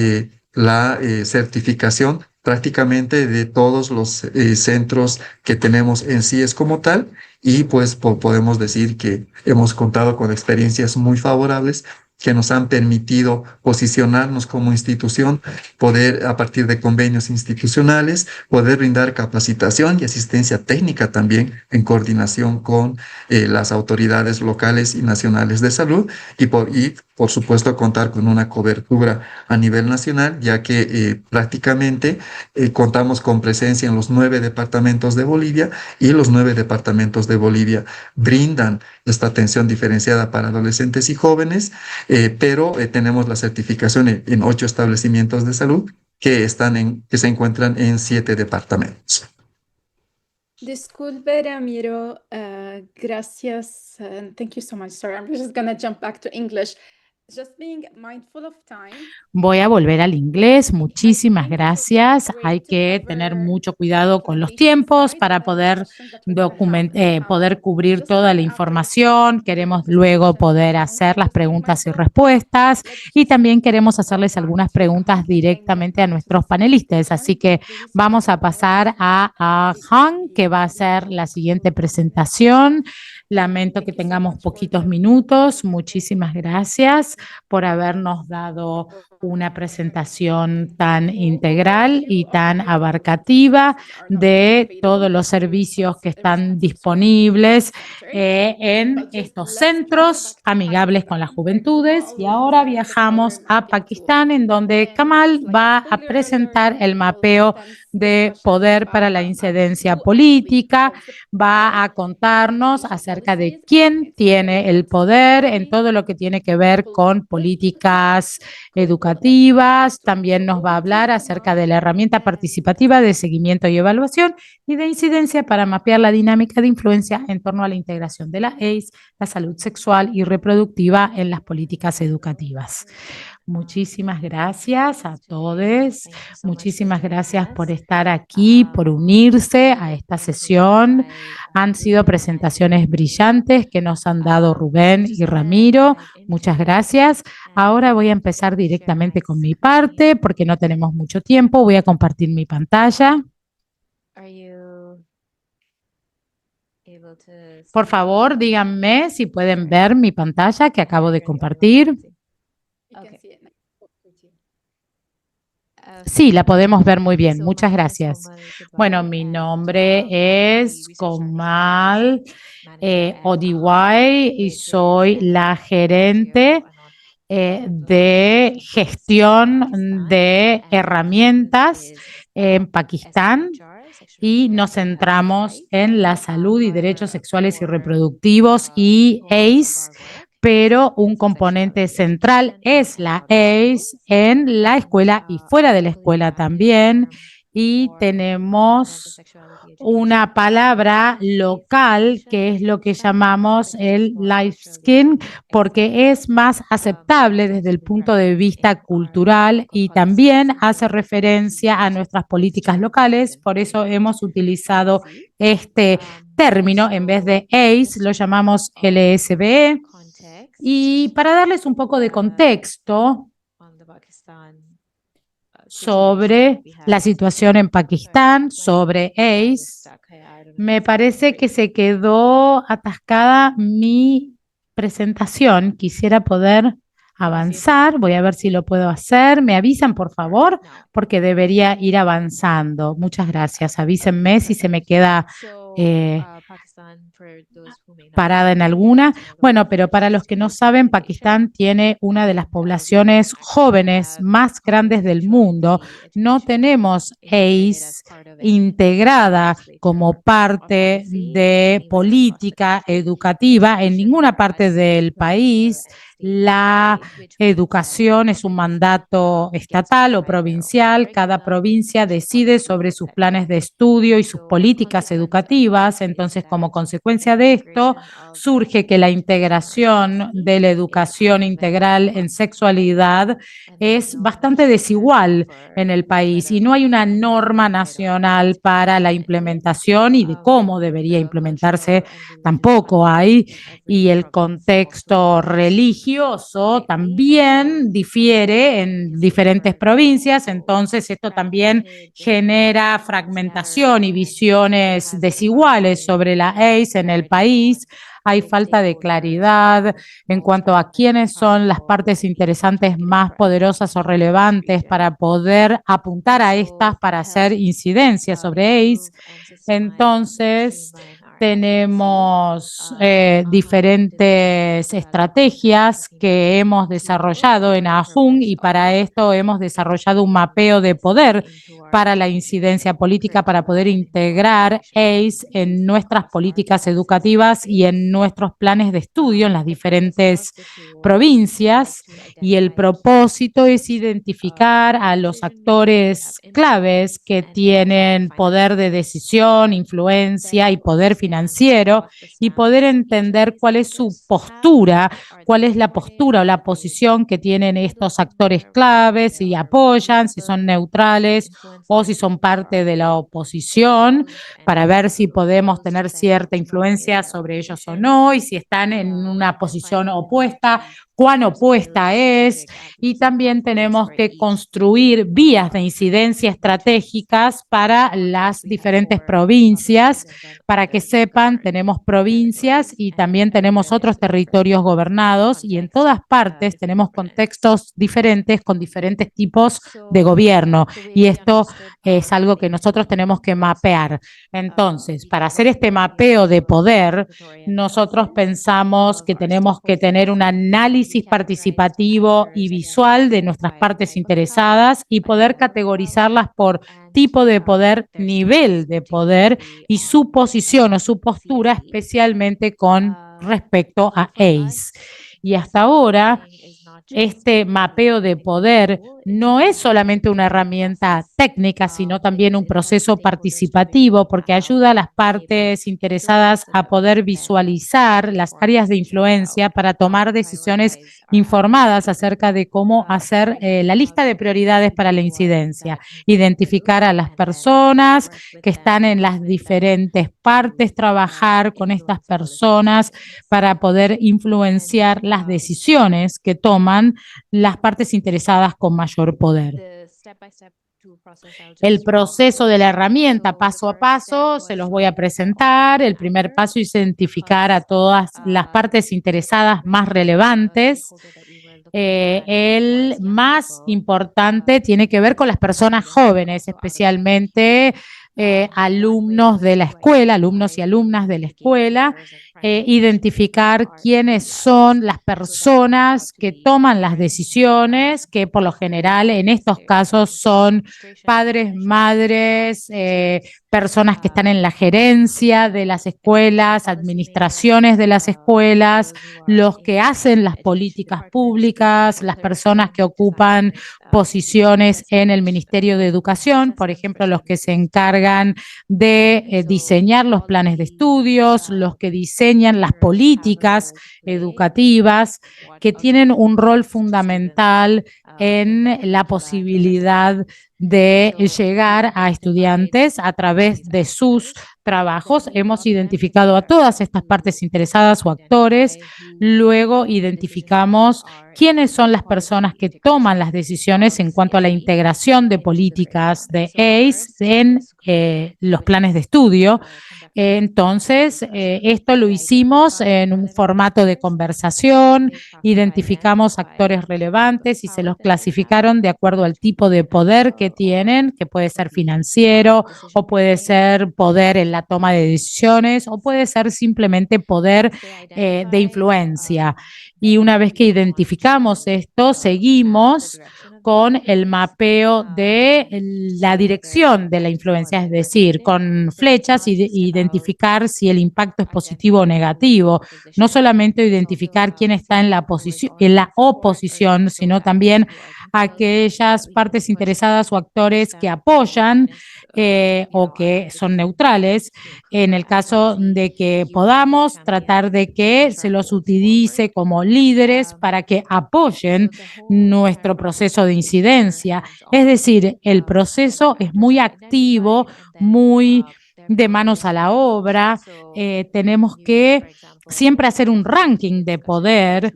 la certificación prácticamente de todos los centros que tenemos en CIES como tal, y pues podemos decir que hemos contado con experiencias muy favorables que nos han permitido posicionarnos como institución, poder a partir de convenios institucionales, poder brindar capacitación y asistencia técnica también en coordinación con las autoridades locales y nacionales de salud y por supuesto contar con una cobertura a nivel nacional, ya que prácticamente contamos con presencia en los 9 departamentos de Bolivia, y los 9 departamentos de Bolivia brindan esta atención diferenciada para adolescentes y jóvenes, pero tenemos la certificación en 8 establecimientos de salud que se encuentran en 7 departamentos. Disculpe, Ramiro. Gracias. Thank you so much. Sorry, I'm just going to jump back to English. Just being mindful of time. Voy a volver al inglés. Muchísimas gracias. Hay que tener mucho cuidado con los tiempos para poder cubrir toda la información. Queremos luego poder hacer las preguntas y respuestas, y también queremos hacerles algunas preguntas directamente a nuestros panelistas. Así que vamos a pasar a Han, que va a hacer la siguiente presentación. Lamento que tengamos poquitos minutos. Muchísimas gracias por habernos dado una presentación tan integral y tan abarcativa de todos los servicios que están disponibles en estos centros amigables con las juventudes. Y ahora viajamos a Pakistán, en donde Kamal va a presentar el mapeo de poder para la incidencia política, va a contarnos acerca de quién tiene el poder en todo lo que tiene que ver con políticas educativas. También nos va a hablar acerca de la herramienta participativa de seguimiento y evaluación y de incidencia para mapear la dinámica de influencia en torno a la integración de la AIDS, la salud sexual y reproductiva en las políticas educativas. Muchísimas gracias a todos. Muchísimas gracias por estar aquí, por unirse a esta sesión. Han sido presentaciones brillantes que nos han dado Rubén y Ramiro. Muchas gracias. Ahora voy a empezar directamente con mi parte porque no tenemos mucho tiempo. Voy a compartir mi pantalla. Por favor, díganme si pueden ver mi pantalla que acabo de compartir. Sí, la podemos ver muy bien. Muchas gracias. Bueno, mi nombre es Kamal Odiwai y soy la gerente de gestión de herramientas en Pakistán y nos centramos en la salud y derechos sexuales y reproductivos y AIDS, pero un componente central es la AIDS en la escuela y fuera de la escuela también. Y tenemos una palabra local que es lo que llamamos el life skin, porque es más aceptable desde el punto de vista cultural y también hace referencia a nuestras políticas locales. Por eso hemos utilizado este término en vez de AIDS, lo llamamos LSBE. Y para darles un poco de contexto sobre la situación en Pakistán, sobre AIDS, me parece que se quedó atascada mi presentación. Quisiera poder avanzar. Voy a ver si lo puedo hacer. ¿Me avisan, por favor? Porque debería ir avanzando. Muchas gracias. Avísenme si se me queda parada en alguna. Bueno, pero para los que no saben, Pakistán tiene una de las poblaciones jóvenes más grandes del mundo. No tenemos AIDS integrada como parte de política educativa en ninguna parte del país. La educación es un mandato estatal o provincial. Cada provincia decide sobre sus planes de estudio y sus políticas educativas. Entonces, como consecuencia de esto, surge que la integración de la educación integral en sexualidad es bastante desigual en el país y no hay una norma nacional para la implementación y de cómo debería implementarse tampoco hay. Y el contexto religioso también difiere en diferentes provincias, entonces esto también genera fragmentación y visiones desiguales sobre la AIDS en el país. Hay falta de claridad en cuanto a quiénes son las partes interesantes más poderosas o relevantes para poder apuntar a estas para hacer incidencia sobre AIDS. Entonces, tenemos diferentes estrategias que hemos desarrollado en AJUN y para esto hemos desarrollado un mapeo de poder para la incidencia política para poder integrar AIDS en nuestras políticas educativas y en nuestros planes de estudio en las diferentes provincias. Y el propósito es identificar a los actores claves que tienen poder de decisión, influencia y poder financiero y poder entender cuál es su postura, cuál es la postura o la posición que tienen estos actores claves, si apoyan, si son neutrales o si son parte de la oposición, para ver si podemos tener cierta influencia sobre ellos o no y si están en una posición opuesta, cuán opuesta es, y también tenemos que construir vías de incidencia estratégicas para las diferentes provincias para que se sepan, tenemos provincias y también tenemos otros territorios gobernados y en todas partes tenemos contextos diferentes con diferentes tipos de gobierno y esto es algo que nosotros tenemos que mapear. Entonces, para hacer este mapeo de poder, nosotros pensamos que tenemos que tener un análisis participativo y visual de nuestras partes interesadas y poder categorizarlas por tipo de poder, nivel de poder y su posición o su postura, especialmente con respecto a ACE. Y hasta ahora, este mapeo de poder no es solamente una herramienta técnica, sino también un proceso participativo, porque ayuda a las partes interesadas a poder visualizar las áreas de influencia para tomar decisiones informadas acerca de cómo hacer la lista de prioridades para la incidencia, identificar a las personas que están en las diferentes partes, trabajar con estas personas para poder influenciar las decisiones que toman las partes interesadas con mayor poder. El proceso de la herramienta paso a paso se los voy a presentar. El primer paso es identificar a todas las partes interesadas más relevantes. El más importante tiene que ver con las personas jóvenes, especialmente alumnos de la escuela, alumnos y alumnas de la escuela, identificar quiénes son las personas que toman las decisiones, que por lo general en estos casos son padres, madres, personas que están en la gerencia de las escuelas, administraciones de las escuelas, los que hacen las políticas públicas, las personas que ocupan posiciones en el Ministerio de Educación, por ejemplo, los que se encargan de diseñar los planes de estudios, los que diseñan las políticas educativas, que tienen un rol fundamental en la posibilidad de llegar a estudiantes a través de sus trabajos. Hemos identificado a todas estas partes interesadas o actores, luego identificamos quiénes son las personas que toman las decisiones en cuanto a la integración de políticas de ACE en los planes de estudio. Entonces, esto lo hicimos en un formato de conversación, identificamos actores relevantes y se los clasificaron de acuerdo al tipo de poder que tienen, que puede ser financiero o puede ser poder en la toma de decisiones o puede ser simplemente poder de influencia. Y una vez que identificamos esto, seguimos con el mapeo de la dirección de la influencia, es decir, con flechas y identificar si el impacto es positivo o negativo. No solamente identificar quién está en la oposición, sino también aquellas partes interesadas o actores que apoyan o que son neutrales, en el caso de que podamos tratar de que se los utilice como líderes para que apoyen nuestro proceso de incidencia. Es decir, el proceso es muy activo, muy de manos a la obra. Tenemos que siempre hacer un ranking de poder.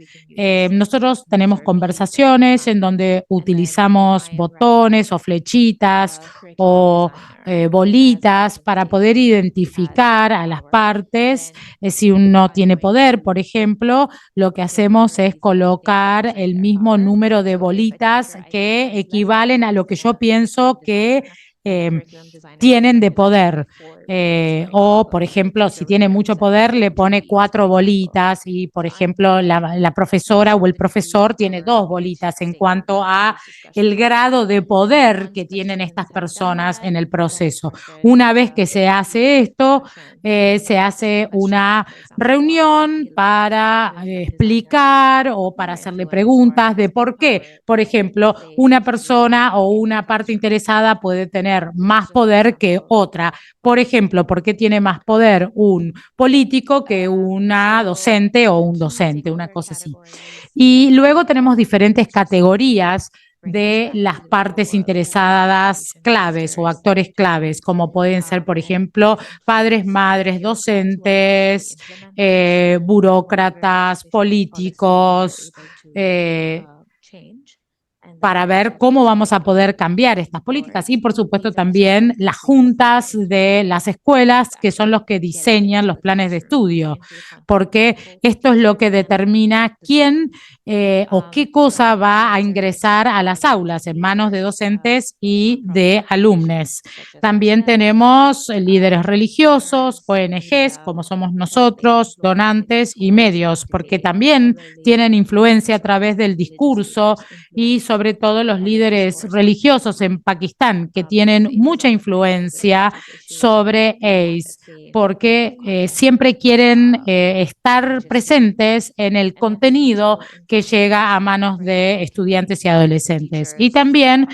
Nosotros tenemos conversaciones en donde utilizamos botones o flechitas o bolitas para poder identificar a las partes. Si uno tiene poder, por ejemplo, lo que hacemos es colocar el mismo número de bolitas que equivalen a lo que yo pienso que tienen de poder. O, por ejemplo, si tiene mucho poder, le pone 4 bolitas y, por ejemplo, la profesora o el profesor tiene 2 bolitas en cuanto a el grado de poder que tienen estas personas en el proceso. Una vez que se hace esto, se hace una reunión para explicar o para hacerle preguntas de por qué. Por ejemplo, una persona o una parte interesada puede tener más poder que otra. Por ejemplo, ¿por qué tiene más poder un político que una docente o un docente? Una cosa así. Y luego tenemos diferentes categorías de las partes interesadas claves o actores claves, como pueden ser, por ejemplo, padres, madres, docentes, burócratas, políticos, para ver cómo vamos a poder cambiar estas políticas y, por supuesto, también las juntas de las escuelas, que son los que diseñan los planes de estudio, porque esto es lo que determina quién o qué cosa va a ingresar a las aulas en manos de docentes y de alumnos. También tenemos líderes religiosos, ONGs, como somos nosotros, donantes y medios, porque también tienen influencia a través del discurso y sobre todo los líderes religiosos en Pakistán, que tienen mucha influencia sobre AIDS, porque siempre quieren estar presentes en el contenido que llega a manos de estudiantes y adolescentes. Y también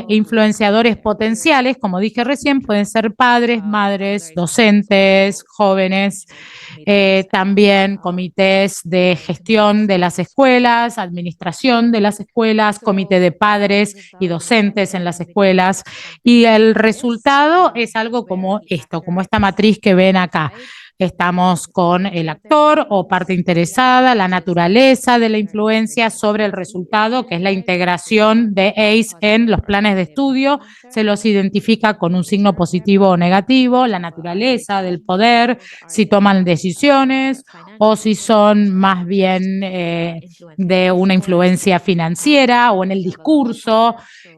influenciadores potenciales, como dije recién, pueden ser padres, madres, docentes, jóvenes, también comités de gestión de las escuelas, administración de las escuelas, comité de padres y docentes en las escuelas. Y el resultado es algo como esto, como esta matriz que ven acá. Estamos con el actor o parte interesada, la naturaleza de la influencia sobre el resultado, que es la integración de ACE en los planes de estudio. Se los identifica con un signo positivo o negativo, la naturaleza del poder, si toman decisiones o si son más bien de una influencia financiera o en el discurso,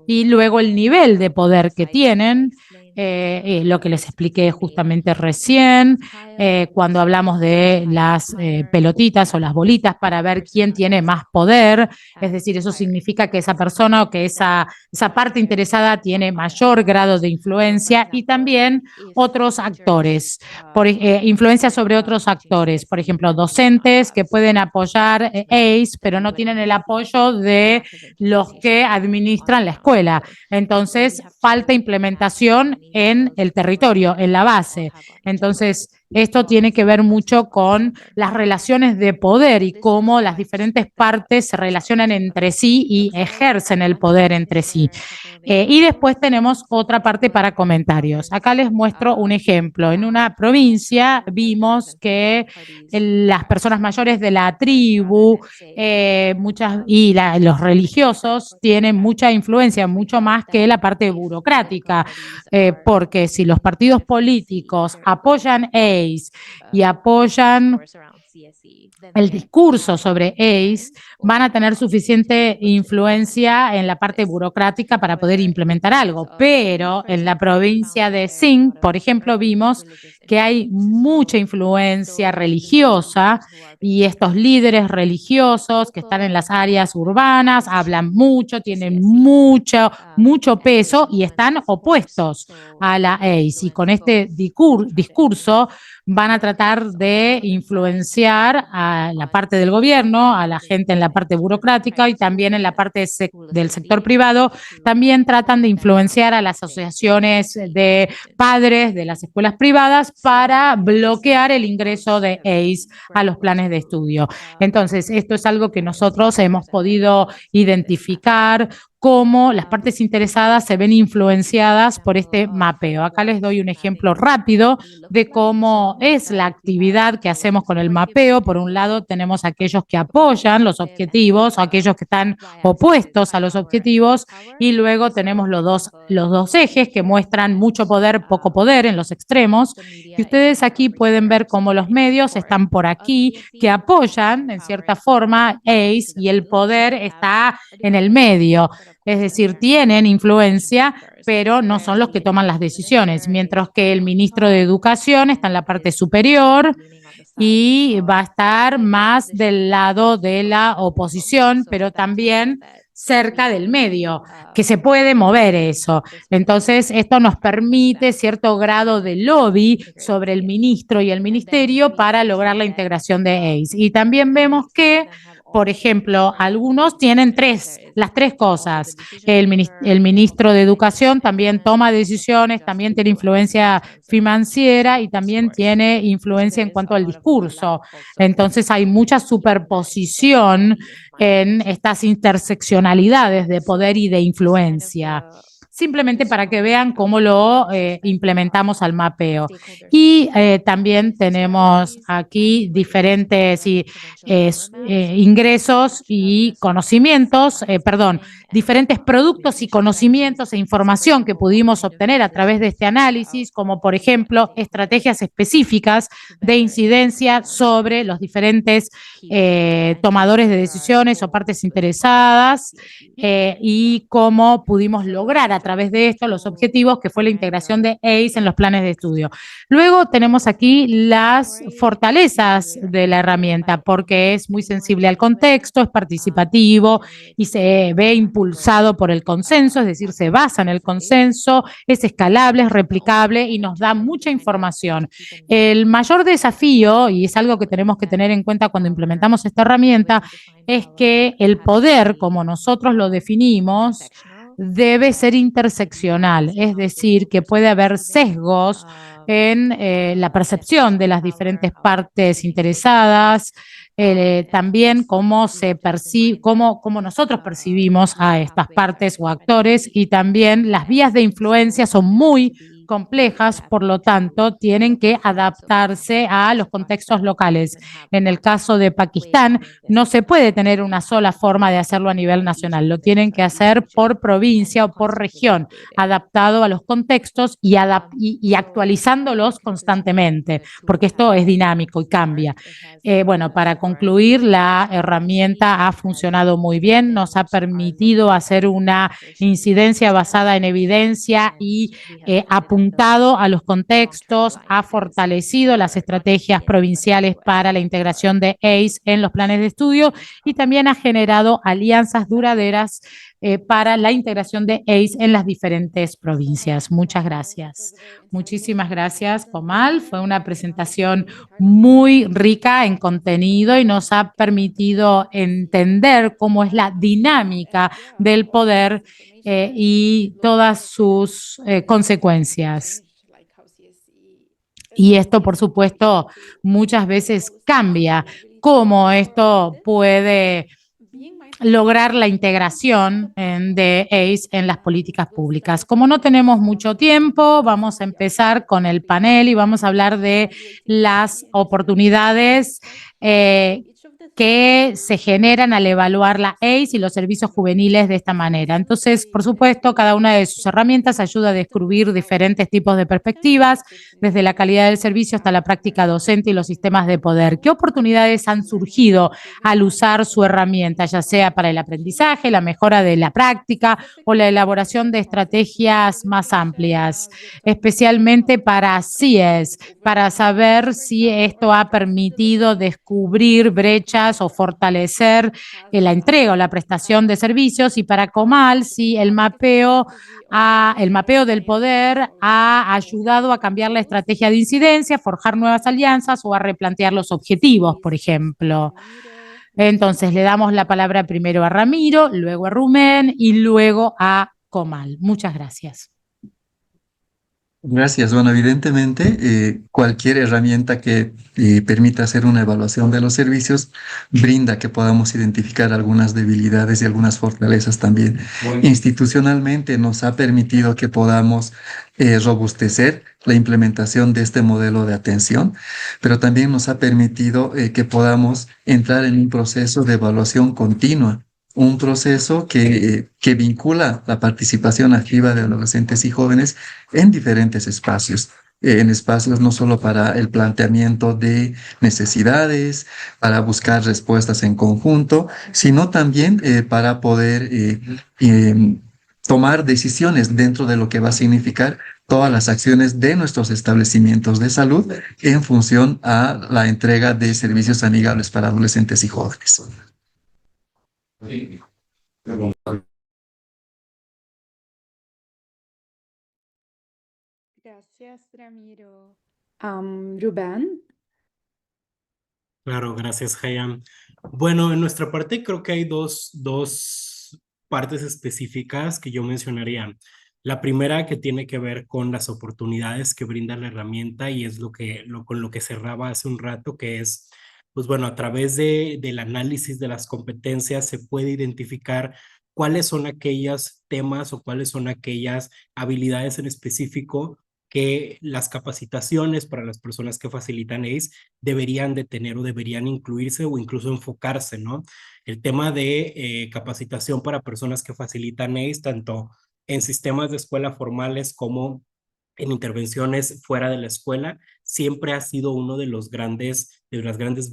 y luego el nivel de poder que tienen. Lo que les expliqué justamente recién, cuando hablamos de las pelotitas o las bolitas para ver quién tiene más poder, es decir, eso significa que esa persona o que esa parte interesada tiene mayor grado de influencia, y también otros actores, influencia sobre otros actores, por ejemplo, docentes que pueden apoyar ACE, pero no tienen el apoyo de los que administran la escuela. Entonces, falta implementación en el territorio, en la base. Entonces, esto tiene que ver mucho con las relaciones de poder y cómo las diferentes partes se relacionan entre sí y ejercen el poder entre sí. Y después tenemos otra parte para comentarios. Acá les muestro un ejemplo. En una provincia vimos que las personas mayores de la tribu los religiosos tienen mucha influencia, mucho más que la parte burocrática, porque si los partidos políticos apoyan ACE y apoyan el discurso sobre ACE, van a tener suficiente influencia en la parte burocrática para poder implementar algo. Pero en la provincia de Sindh, por ejemplo, vimos que hay mucha influencia religiosa, y estos líderes religiosos que están en las áreas urbanas hablan mucho, tienen mucho peso y están opuestos a la ACE. Y con este discurso van a tratar de influenciar a la parte del gobierno, a la gente en la parte burocrática y también en la parte del sector privado. También tratan de influenciar a las asociaciones de padres de las escuelas privadas para bloquear el ingreso de ACE a los planes de estudio. Entonces, esto es algo que nosotros hemos podido identificar, cómo las partes interesadas se ven influenciadas por este mapeo. Acá les doy un ejemplo rápido de cómo es la actividad que hacemos con el mapeo. Por un lado, tenemos aquellos que apoyan los objetivos, aquellos que están opuestos a los objetivos, y luego tenemos los dos ejes que muestran mucho poder, poco poder en los extremos. Y ustedes aquí pueden ver cómo los medios están por aquí, que apoyan en cierta forma ACE, y el poder está en el medio. Es decir, tienen influencia, pero no son los que toman las decisiones, mientras que el ministro de Educación está en la parte superior y va a estar más del lado de la oposición, pero también cerca del medio, que se puede mover eso. Entonces, esto nos permite cierto grado de lobby sobre el ministro y el ministerio para lograr la integración de ACE. Y también vemos que, por ejemplo, algunos tienen las tres cosas. El ministro de Educación también toma decisiones, también tiene influencia financiera y también tiene influencia en cuanto al discurso. Entonces hay mucha superposición en estas interseccionalidades de poder y de influencia. simplemente para que vean cómo lo implementamos al mapeo. Y también tenemos aquí diferentes ingresos y conocimientos, diferentes productos y conocimientos e información que pudimos obtener a través de este análisis, como por ejemplo estrategias específicas de incidencia sobre los diferentes tomadores de decisiones o partes interesadas y cómo pudimos lograr a través de esto los objetivos que fue la integración de ACE en los planes de estudio. Luego tenemos aquí las fortalezas de la herramienta, porque es muy sensible al contexto, es participativo y se ve impulsado por el consenso, es decir, se basa en el consenso, es escalable, es replicable y nos da mucha información. El mayor desafío, y es algo que tenemos que tener en cuenta cuando implementamos esta herramienta, es que el poder, como nosotros lo definimos, debe ser interseccional, es decir, que puede haber sesgos en la percepción de las diferentes partes interesadas, también cómo se percibe, cómo nosotros percibimos a estas partes o actores, y también las vías de influencia son muy complejas, por lo tanto, tienen que adaptarse a los contextos locales. En el caso de Pakistán, no se puede tener una sola forma de hacerlo a nivel nacional, lo tienen que hacer por provincia o por región, adaptado a los contextos y actualizándolos constantemente, porque esto es dinámico y cambia. Bueno, para concluir, la herramienta ha funcionado muy bien, nos ha permitido hacer una incidencia basada en evidencia y apuntado a los contextos, ha fortalecido las estrategias provinciales para la integración de ACE en los planes de estudio y también ha generado alianzas duraderas para la integración de ACE en las diferentes provincias. Muchas gracias. Muchísimas gracias, Komal. Fue una presentación muy rica en contenido y nos ha permitido entender cómo es la dinámica del poder y todas sus consecuencias. Y esto, por supuesto, muchas veces cambia cómo esto puede lograr la integración de ACE en las políticas públicas. Como no tenemos mucho tiempo, vamos a empezar con el panel y vamos a hablar de las oportunidades que se generan al evaluar la ACE y los servicios juveniles de esta manera. Entonces, por supuesto, cada una de sus herramientas ayuda a descubrir diferentes tipos de perspectivas, desde la calidad del servicio hasta la práctica docente y los sistemas de poder. ¿Qué oportunidades han surgido al usar su herramienta, ya sea para el aprendizaje, la mejora de la práctica o la elaboración de estrategias más amplias, especialmente para CIES, para saber si esto ha permitido descubrir brechas o fortalecer la entrega o la prestación de servicios, y para Komal, si el mapeo del poder ha ayudado a cambiar la estrategia de incidencia, forjar nuevas alianzas o a replantear los objetivos, por ejemplo? Entonces, le damos la palabra primero a Ramiro, luego a Rubén y luego a Komal. Muchas gracias. Gracias. Bueno, evidentemente, cualquier herramienta que permita hacer una evaluación de los servicios brinda que podamos identificar algunas debilidades y algunas fortalezas también. Institucionalmente nos ha permitido que podamos robustecer la implementación de este modelo de atención, pero también nos ha permitido que podamos entrar en un proceso de evaluación continua, un proceso que vincula la participación activa de adolescentes y jóvenes en diferentes espacios. En espacios no solo para el planteamiento de necesidades, para buscar respuestas en conjunto, sino también para poder tomar decisiones dentro de lo que va a significar todas las acciones de nuestros establecimientos de salud en función a la entrega de servicios amigables para adolescentes y jóvenes. Gracias, Ramiro. Rubén. Claro, gracias, Hayam. Bueno, en nuestra parte creo que hay dos partes específicas que yo mencionaría. La primera que tiene que ver con las oportunidades que brinda la herramienta y es con lo que cerraba hace un rato, que es, pues bueno, a través del análisis de las competencias se puede identificar cuáles son aquellos temas o cuáles son aquellas habilidades en específico que las capacitaciones para las personas que facilitan ACE deberían de tener o deberían incluirse o incluso enfocarse, ¿no? El tema de capacitación para personas que facilitan ACE, tanto en sistemas de escuela formales como en intervenciones fuera de la escuela, siempre ha sido uno de las grandes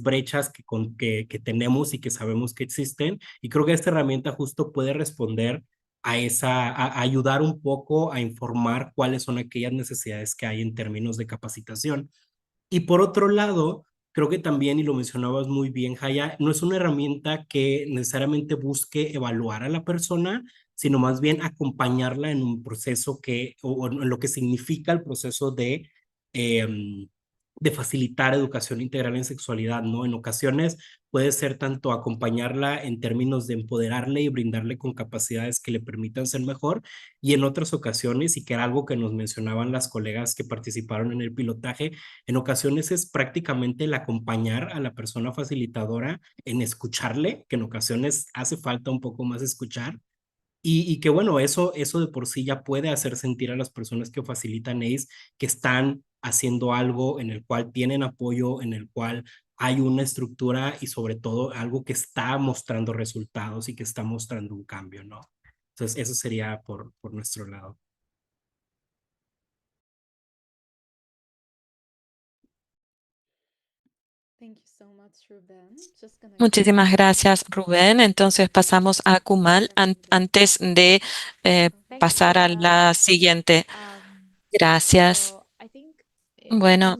brechas que tenemos y que sabemos que existen. Y creo que esta herramienta justo puede responder a ayudar un poco a informar cuáles son aquellas necesidades que hay en términos de capacitación. Y por otro lado, creo que también, y lo mencionabas muy bien, Jaya, no es una herramienta que necesariamente busque evaluar a la persona, sino más bien acompañarla en un proceso o en lo que significa el proceso de facilitar educación integral en sexualidad, ¿no? En ocasiones puede ser tanto acompañarla en términos de empoderarle y brindarle con capacidades que le permitan ser mejor, y en otras ocasiones, y que era algo que nos mencionaban las colegas que participaron en el pilotaje, en ocasiones es prácticamente el acompañar a la persona facilitadora en escucharle, que en ocasiones hace falta un poco más escuchar, y que bueno, eso de por sí ya puede hacer sentir a las personas que facilitan ACE que están haciendo algo en el cual tienen apoyo, en el cual hay una estructura y sobre todo algo que está mostrando resultados y que está mostrando un cambio, ¿no? Entonces, eso sería por nuestro lado. Thank you so much, Ruben. Just gonna Muchísimas gracias, Rubén. Entonces pasamos a Kumal antes de pasar a la siguiente. Gracias. Bueno,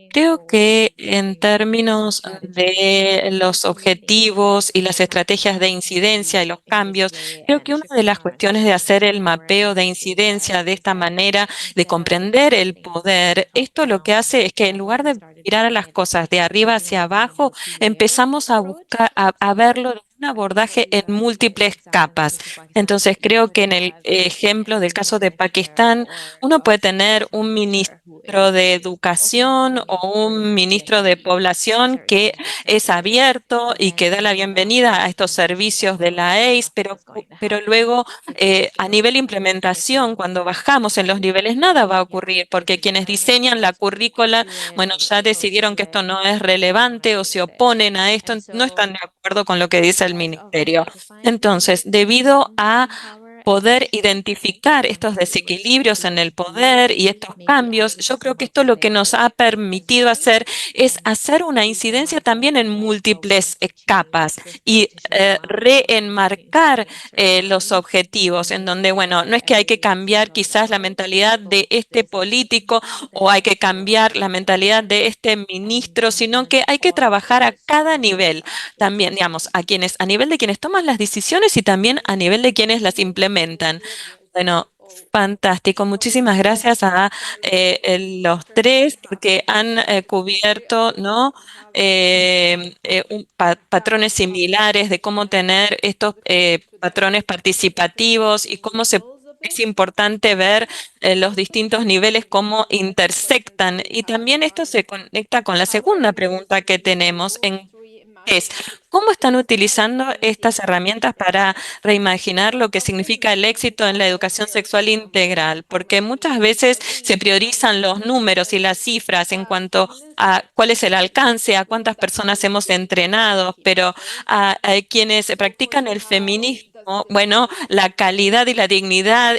creo que en términos de los objetivos y las estrategias de incidencia y los cambios, creo que una de las cuestiones de hacer el mapeo de incidencia de esta manera, de comprender el poder, esto lo que hace es que en lugar de mirar a las cosas de arriba hacia abajo, empezamos a buscar, a verlo de un abordaje en múltiples capas. Entonces, creo que en el ejemplo del caso de Pakistán, uno puede tener un ministro de Educación o un ministro de Población que es abierto y que da la bienvenida a estos servicios de la ACE, pero luego a nivel implementación, cuando bajamos en los niveles, nada va a ocurrir porque quienes diseñan la currícula, bueno, ya decidieron que esto no es relevante o se oponen a esto, no están de acuerdo con lo que dice el ministerio. Entonces, debido a poder identificar estos desequilibrios en el poder y estos cambios, yo creo que esto lo que nos ha permitido hacer es hacer una incidencia también en múltiples capas y reenmarcar los objetivos, en donde, bueno, no es que hay que cambiar quizás la mentalidad de este político o hay que cambiar la mentalidad de este ministro, sino que hay que trabajar a cada nivel, también, digamos, a nivel de quienes toman las decisiones y también a nivel de quienes las implementan. Bueno, fantástico. Muchísimas gracias a los tres porque han cubierto, ¿no? Patrones similares de cómo tener estos patrones participativos y cómo es importante ver los distintos niveles, cómo intersectan. Y también esto se conecta con la segunda pregunta que tenemos es cómo están utilizando estas herramientas para reimaginar lo que significa el éxito en la educación sexual integral, porque muchas veces se priorizan los números y las cifras en cuanto a cuál es el alcance, a cuántas personas hemos entrenado, pero a quienes practican el feminismo, bueno, la calidad y la dignidad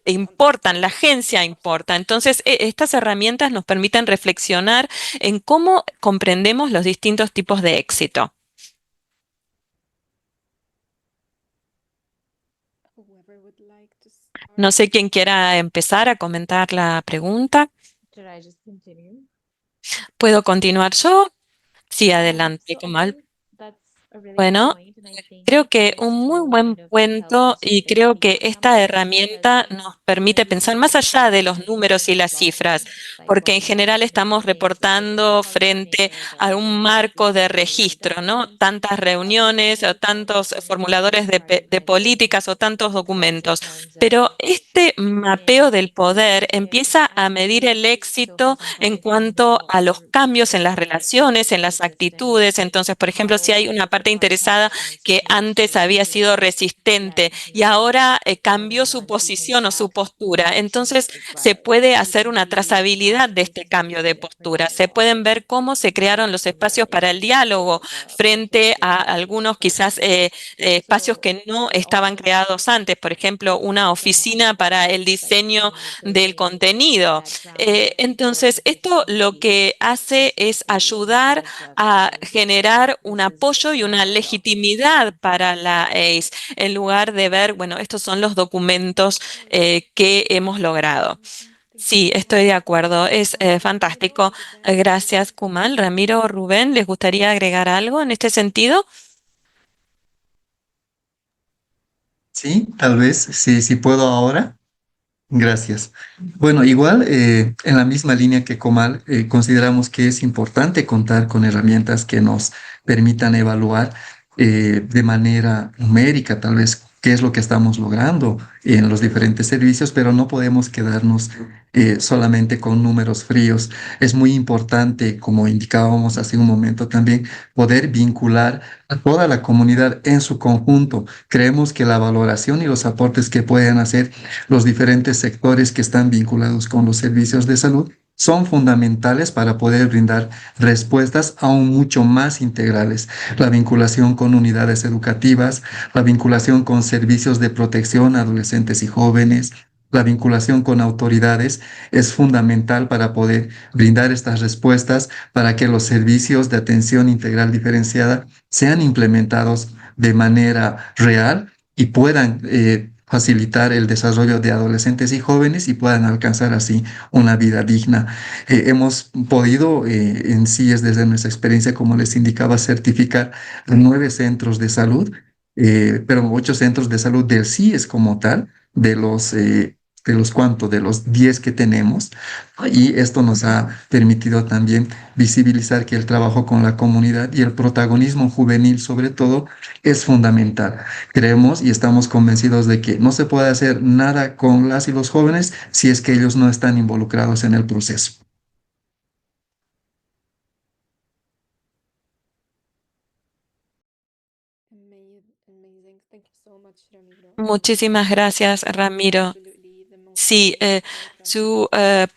importan, la agencia importa. Entonces, estas herramientas nos permiten reflexionar en cómo comprendemos los distintos tipos de éxito. No sé quién quiera empezar a comentar la pregunta. ¿Puedo continuar yo? Sí, adelante, Kamal. Bueno, creo que un muy buen cuento y creo que esta herramienta nos permite pensar más allá de los números y las cifras, porque en general estamos reportando frente a un marco de registro, ¿no? Tantas reuniones o tantos formuladores de políticas o tantos documentos. Pero este mapeo del poder empieza a medir el éxito en cuanto a los cambios en las relaciones, en las actitudes. Entonces, por ejemplo, si hay una parte parte interesada que antes había sido resistente y ahora cambió su posición o su postura. Entonces, se puede hacer una trazabilidad de este cambio de postura. Se pueden ver cómo se crearon los espacios para el diálogo frente a algunos quizás espacios que no estaban creados antes. Por ejemplo, una oficina para el diseño del contenido. Entonces, esto lo que hace es ayudar a generar un apoyo y una legitimidad para la ACE, en lugar de ver, bueno, estos son los documentos que hemos logrado. Sí, estoy de acuerdo. Es fantástico. Gracias, Kumal. Ramiro, Rubén, ¿les gustaría agregar algo en este sentido? Sí, tal vez, sí, sí puedo ahora. Gracias. Bueno, igual en la misma línea que Comal, consideramos que es importante contar con herramientas que nos permitan evaluar de manera numérica, tal vez, qué es lo que estamos logrando en los diferentes servicios, pero no podemos quedarnos solamente con números fríos. Es muy importante, como indicábamos hace un momento también, poder vincular a toda la comunidad en su conjunto. Creemos que la valoración y los aportes que pueden hacer los diferentes sectores que están vinculados con los servicios de salud son fundamentales para poder brindar respuestas aún mucho más integrales. La vinculación con unidades educativas, la vinculación con servicios de protección a adolescentes y jóvenes, la vinculación con autoridades es fundamental para poder brindar estas respuestas para que los servicios de atención integral diferenciada sean implementados de manera real y puedan facilitar el desarrollo de adolescentes y jóvenes y puedan alcanzar así una vida digna. Hemos podido, en CIES, desde nuestra experiencia, como les indicaba, certificar 9 centros de salud, pero 8 centros de salud del CIES como tal, de los 10 que tenemos. Y esto nos ha permitido también visibilizar que el trabajo con la comunidad y el protagonismo juvenil, sobre todo, es fundamental. Creemos y estamos convencidos de que no se puede hacer nada con las y los jóvenes si es que ellos no están involucrados en el proceso. Amazing. Thank you so much, Ramiro. Muchísimas gracias, Ramiro. Sí, su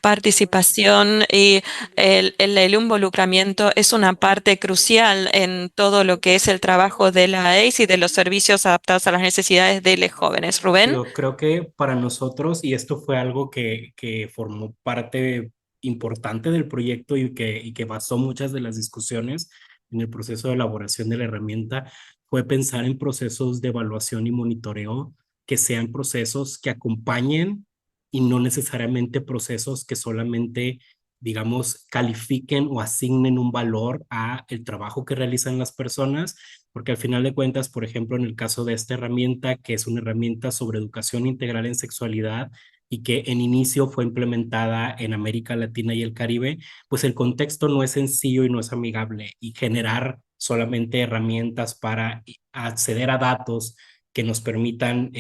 participación y el involucramiento es una parte crucial en todo lo que es el trabajo de la ACE y de los servicios adaptados a las necesidades de los jóvenes. Rubén. Yo creo que para nosotros, y esto fue algo que formó parte importante del proyecto y que basó muchas de las discusiones en el proceso de elaboración de la herramienta, fue pensar en procesos de evaluación y monitoreo que sean procesos que acompañen y no necesariamente procesos que solamente, digamos, califiquen o asignen un valor a el trabajo que realizan las personas, porque al final de cuentas, por ejemplo, en el caso de esta herramienta, que es una herramienta sobre educación integral en sexualidad y que en inicio fue implementada en América Latina y el Caribe, pues el contexto no es sencillo y no es amigable, y generar solamente herramientas para acceder a datos que nos permitan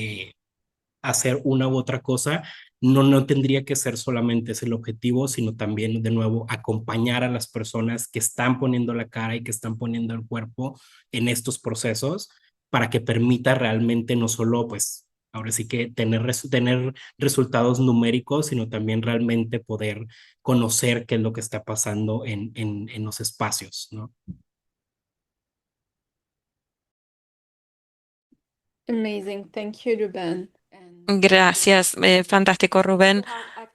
hacer una u otra cosa, no tendría que ser solamente ese el objetivo, sino también, de nuevo, acompañar a las personas que están poniendo la cara y que están poniendo el cuerpo en estos procesos para que permita realmente no solo, pues, ahora sí que tener resultados numéricos, sino también realmente poder conocer qué es lo que está pasando en los espacios, ¿no? Amazing. Thank you, Ruben. Gracias, fantástico, Rubén.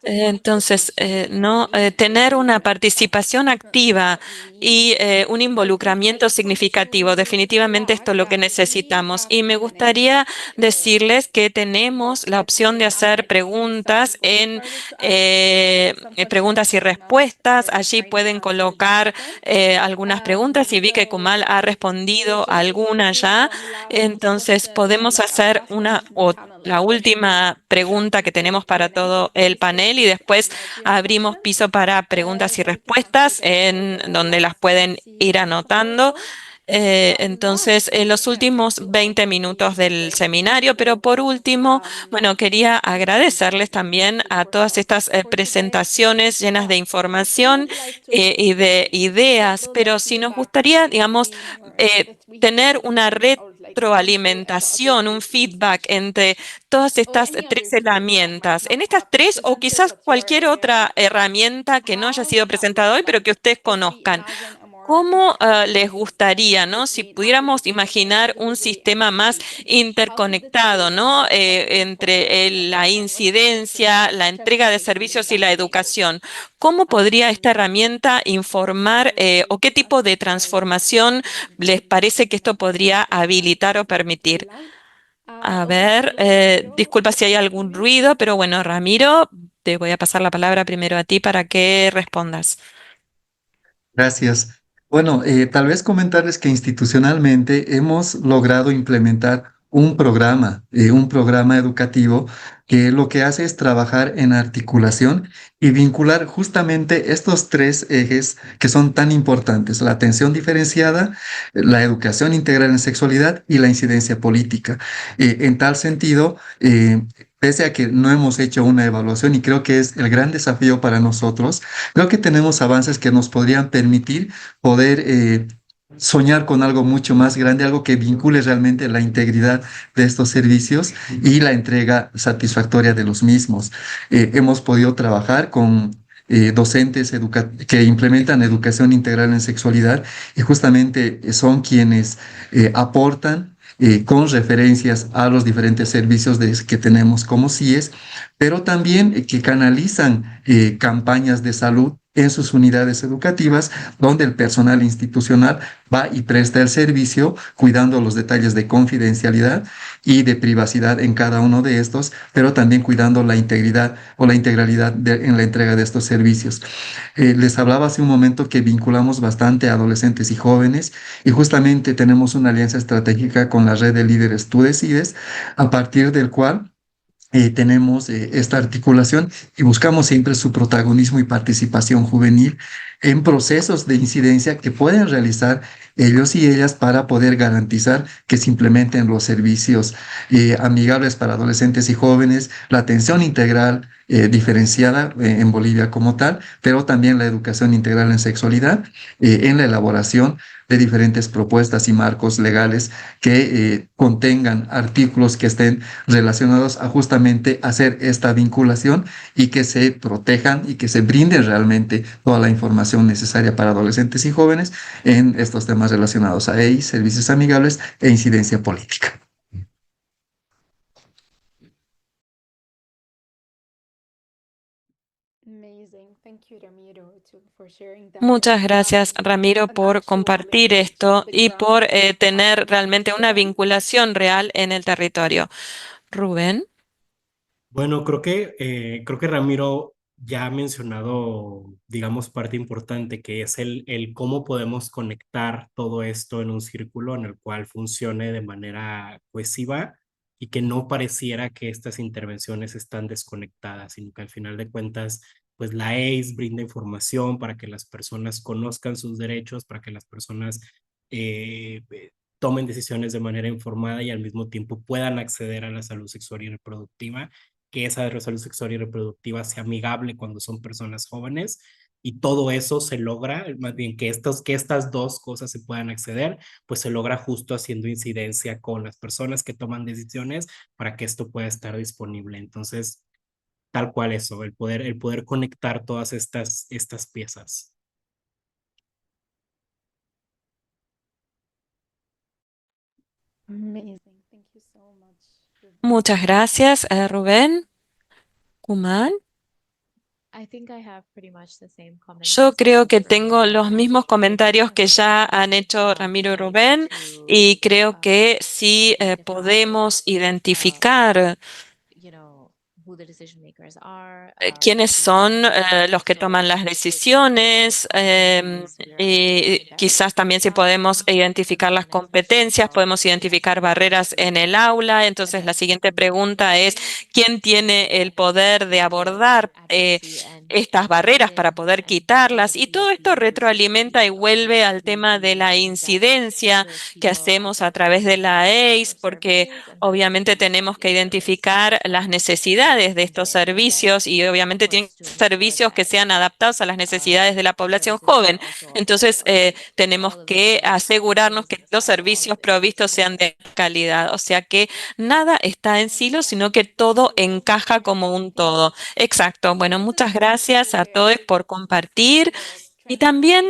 Entonces, no tener una participación activa y un involucramiento significativo, definitivamente esto es lo que necesitamos. Y me gustaría decirles que tenemos la opción de hacer preguntas en preguntas y respuestas. Allí pueden colocar algunas preguntas y vi que Kumal ha respondido a alguna ya. Entonces, podemos hacer la última pregunta que tenemos para todo el panel y después abrimos piso para preguntas y respuestas en donde las pueden ir anotando. Entonces, en los últimos 20 minutos del seminario, pero por último, bueno, quería agradecerles también a todas estas presentaciones llenas de información y de ideas, pero si nos gustaría, digamos, tener una retroalimentación, un feedback entre todas estas tres herramientas, en estas tres o quizás cualquier otra herramienta que no haya sido presentada hoy, pero que ustedes conozcan. ¿Cómo les gustaría, ¿no? Si pudiéramos imaginar un sistema más interconectado, ¿no? Entre la incidencia, la entrega de servicios y la educación. ¿Cómo podría esta herramienta informar o qué tipo de transformación les parece que esto podría habilitar o permitir? A ver, disculpa si hay algún ruido, pero bueno, Ramiro, te voy a pasar la palabra primero a ti para que respondas. Gracias. Bueno, tal vez comentarles que institucionalmente hemos logrado implementar un programa educativo que lo que hace es trabajar en articulación y vincular justamente estos tres ejes que son tan importantes: la atención diferenciada, la educación integral en sexualidad y la incidencia política. En tal sentido, pese a que no hemos hecho una evaluación, y creo que es el gran desafío para nosotros, creo que tenemos avances que nos podrían permitir poder soñar con algo mucho más grande, algo que vincule realmente la integridad de estos servicios y la entrega satisfactoria de los mismos. Hemos podido trabajar con docentes que implementan educación integral en sexualidad, y justamente son quienes aportan con referencias a los diferentes servicios que tenemos como CIES, pero también que canalizan campañas de salud en sus unidades educativas, donde el personal institucional va y presta el servicio, cuidando los detalles de confidencialidad y de privacidad en cada uno de estos, pero también cuidando la integridad o la integralidad en la entrega de estos servicios. Les hablaba hace un momento que vinculamos bastante a adolescentes y jóvenes, y justamente tenemos una alianza estratégica con la red de líderes Tú Decides, a partir del cual tenemos esta articulación y buscamos siempre su protagonismo y participación juvenil en procesos de incidencia que pueden realizar ellos y ellas para poder garantizar que se implementen los servicios amigables para adolescentes y jóvenes, la atención integral diferenciada en Bolivia como tal, pero también la educación integral en sexualidad, en la elaboración de diferentes propuestas y marcos legales que contengan artículos que estén relacionados a justamente hacer esta vinculación y que se protejan y que se brinde realmente toda la información necesaria para adolescentes y jóvenes en estos temas relacionados a EI, servicios amigables e incidencia política. Muchas gracias, Ramiro, por compartir esto y por tener realmente una vinculación real en el territorio. Rubén. Bueno, creo que Ramiro ya ha mencionado, digamos, parte importante, que es el cómo podemos conectar todo esto en un círculo en el cual funcione de manera cohesiva y que no pareciera que estas intervenciones están desconectadas, sino que al final de cuentas, pues la ACE brinda información para que las personas conozcan sus derechos, para que las personas tomen decisiones de manera informada y al mismo tiempo puedan acceder a la salud sexual y reproductiva, que esa salud sexual y reproductiva sea amigable cuando son personas jóvenes, y todo eso se logra, más bien que estas dos cosas se puedan acceder, pues se logra justo haciendo incidencia con las personas que toman decisiones para que esto pueda estar disponible. Entonces, tal cual eso, el poder conectar todas estas piezas. Muchas gracias, Rubén. Kumal. Yo creo que tengo los mismos comentarios que ya han hecho Ramiro y Rubén, y creo que si podemos identificar quiénes son los que toman las decisiones, y quizás también si podemos identificar las competencias, podemos identificar barreras en el aula. Entonces, la siguiente pregunta es, ¿quién tiene el poder de abordar estas barreras para poder quitarlas? Y todo esto retroalimenta y vuelve al tema de la incidencia que hacemos a través de la ACE, porque obviamente tenemos que identificar las necesidades de estos servicios y obviamente tienen servicios que sean adaptados a las necesidades de la población joven. Entonces, tenemos que asegurarnos que los servicios provistos sean de calidad. O sea que nada está en silo, sino que todo encaja como un todo. Exacto. Bueno, muchas gracias a todos por compartir. Y también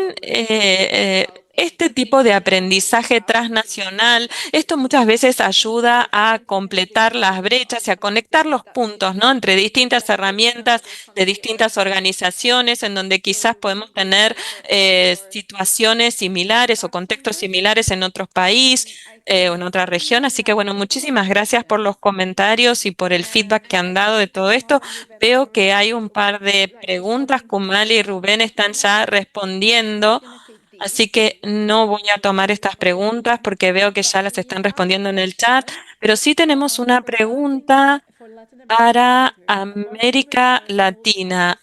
este tipo de aprendizaje transnacional, esto muchas veces ayuda a completar las brechas y a conectar los puntos, ¿no?, entre distintas herramientas de distintas organizaciones, en donde quizás podemos tener situaciones similares o contextos similares en otros países o en otra región. Así que bueno, muchísimas gracias por los comentarios y por el feedback que han dado de todo esto. Veo que hay un par de preguntas. Kumali y Rubén están ya respondiendo, así que no voy a tomar estas preguntas porque veo que ya las están respondiendo en el chat, pero sí tenemos una pregunta para América Latina.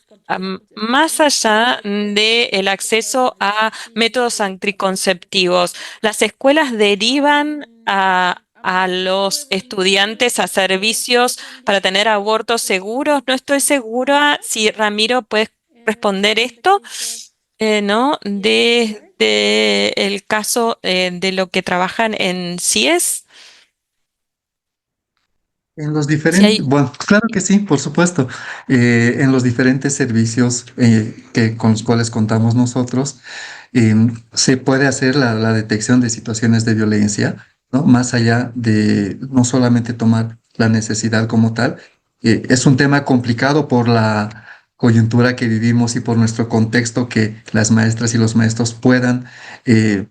Más allá del acceso a métodos anticonceptivos, ¿las escuelas derivan a los estudiantes a servicios para tener abortos seguros? No estoy segura si Ramiro puede responder esto, ¿no? De el caso de lo que trabajan en CIES. En los Si diferentes, hay, bueno, claro que sí, por supuesto. En los diferentes servicios con los cuales contamos nosotros, se puede hacer la detección de situaciones de violencia, ¿no? Más allá de no solamente tomar la necesidad como tal. Es un tema complicado por la coyuntura que vivimos y por nuestro contexto, que las maestras y los maestros puedan eh,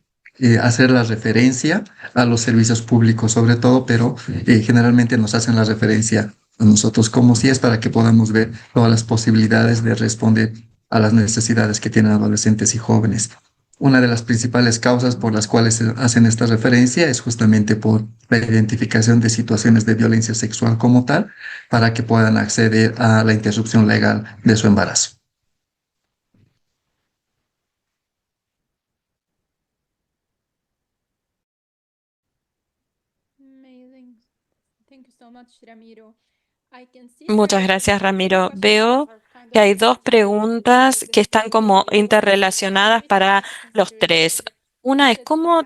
hacer la referencia a los servicios públicos sobre todo, pero generalmente nos hacen la referencia a nosotros como si es para que podamos ver todas las posibilidades de responder a las necesidades que tienen adolescentes y jóvenes. Una de las principales causas por las cuales se hacen esta referencia es justamente por la identificación de situaciones de violencia sexual como tal, para que puedan acceder a la interrupción legal de su embarazo. Amazing. Thank you so much, Ramiro. muchas gracias, Ramiro. Veo que hay dos preguntas que están como interrelacionadas para los tres. Una es, ¿cómo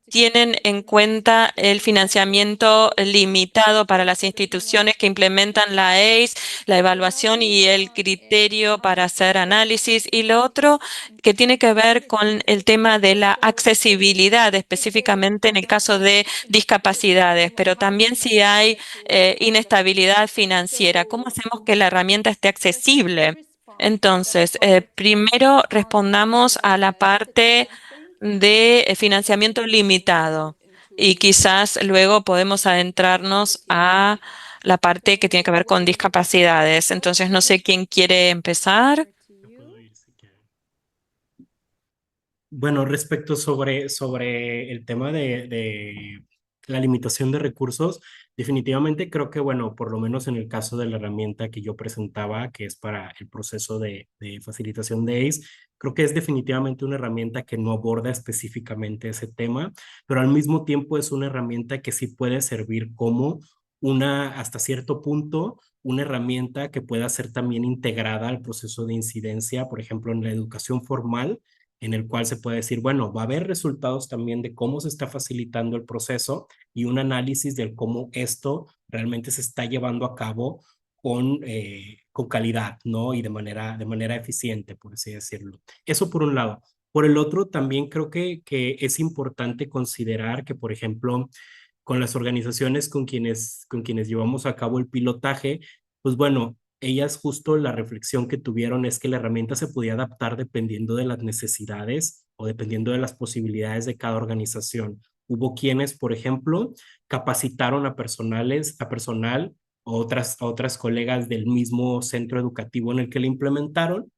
tienen en cuenta el financiamiento limitado para las instituciones que implementan la ACE, la evaluación y el criterio para hacer análisis? Y lo otro que tiene que ver con el tema de la accesibilidad, específicamente en el caso de discapacidades, pero también si hay inestabilidad financiera, ¿cómo hacemos que la herramienta esté accesible? Entonces, primero respondamos a la parte de financiamiento limitado y quizás luego podemos adentrarnos a la parte que tiene que ver con discapacidades. Entonces, no sé quién quiere empezar. Yo puedo ir si quieren. Bueno, respecto sobre el tema de la limitación de recursos, definitivamente creo que, bueno, por lo menos en el caso de la herramienta que yo presentaba, que es para el proceso de facilitación de ACE, creo que es definitivamente una herramienta que no aborda específicamente ese tema, pero al mismo tiempo es una herramienta que sí puede servir como hasta cierto punto, una herramienta que pueda ser también integrada al proceso de incidencia, por ejemplo, en la educación formal, en el cual se puede decir, bueno, va a haber resultados también de cómo se está facilitando el proceso y un análisis de cómo esto realmente se está llevando a cabo con calidad, ¿no? Y de manera eficiente, por así decirlo. Eso por un lado. Por el otro, también creo que es importante considerar que, por ejemplo, con las organizaciones con quienes llevamos a cabo el pilotaje, pues bueno, ellas justo la reflexión que tuvieron es que la herramienta se podía adaptar dependiendo de las necesidades o dependiendo de las posibilidades de cada organización. Hubo quienes, por ejemplo, capacitaron a personal a otras colegas del mismo centro educativo en el que la implementaron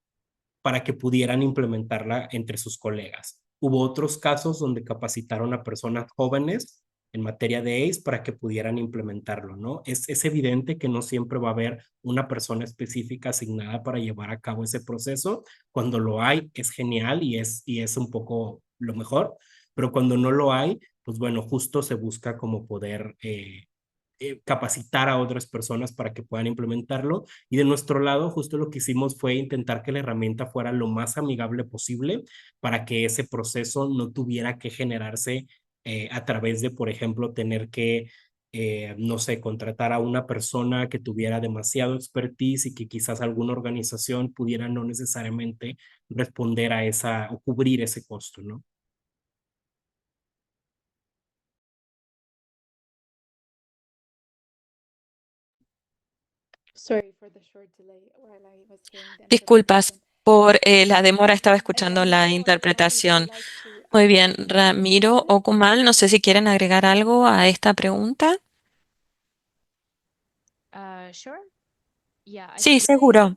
para que pudieran implementarla entre sus colegas. Hubo otros casos donde capacitaron a personas jóvenes en materia de ACE para que pudieran implementarlo, ¿no? Es evidente que no siempre va a haber una persona específica asignada para llevar a cabo ese proceso. Cuando lo hay, es genial y es un poco lo mejor, pero cuando no lo hay, pues bueno, justo se busca como poder capacitar a otras personas para que puedan implementarlo. Y de nuestro lado, justo lo que hicimos fue intentar que la herramienta fuera lo más amigable posible para que ese proceso no tuviera que generarse a través de, por ejemplo, tener que, no sé, contratar a una persona que tuviera demasiado expertise y que quizás alguna organización pudiera no necesariamente responder a esa o cubrir ese costo, ¿no? Sorry for the short delay while I was hearing the Disculpas interpretation. por la demora, estaba escuchando la Ramiro or Giovanni, would you interpretación. like to Muy add bien, something Ramiro further? o Kumal, no sé si quieren agregar algo a esta pregunta. Sure. Yeah, I Sí, totally seguro.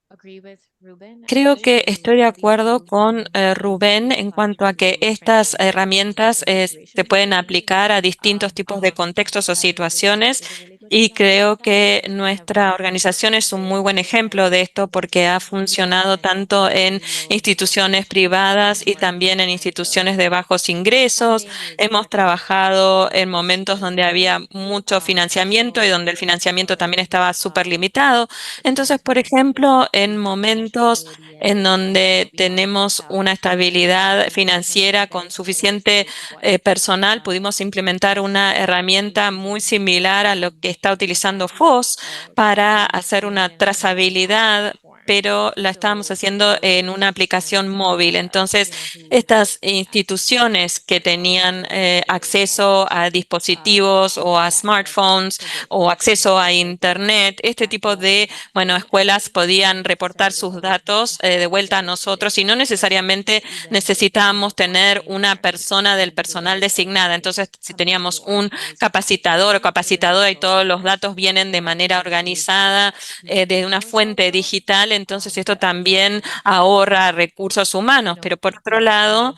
agree with Ruben, Creo que especially estoy de for these acuerdo tools con and Rubén en cuanto a classroom que tools estas translating to herramientas different se situations. pueden aplicar a distintos tipos de contextos o I really think situaciones they did a really good y example creo of that. que We have nuestra worked organización es un muy buen with ejemplo de esto porque ha funcionado tanto en very low income instituciones districts privadas y where también en the instituciones de bajos ingresos. funding is Hemos recognized trabajado by en the momentos school donde level. había mucho financiamiento y So donde el financiamiento for también estaba súper limitado. the Entonces, por content, ejemplo, en the financial momentos stability en and donde we have tenemos helped una estabilidad implement financiera very con similar suficiente to what personal, pudimos implementar una herramienta muy similar a lo que está utilizando FOS para hacer una trazabilidad, pero la estábamos haciendo en una aplicación móvil. Entonces, estas instituciones que tenían acceso a dispositivos o a smartphones o acceso a Internet, este tipo de, bueno, escuelas podían reportar sus datos de vuelta a nosotros y no necesariamente necesitábamos tener una persona del personal designada. Entonces, si teníamos un capacitador o capacitadora y todos los datos vienen de manera organizada de una fuente digital, entonces esto también ahorra recursos humanos. Pero por otro lado,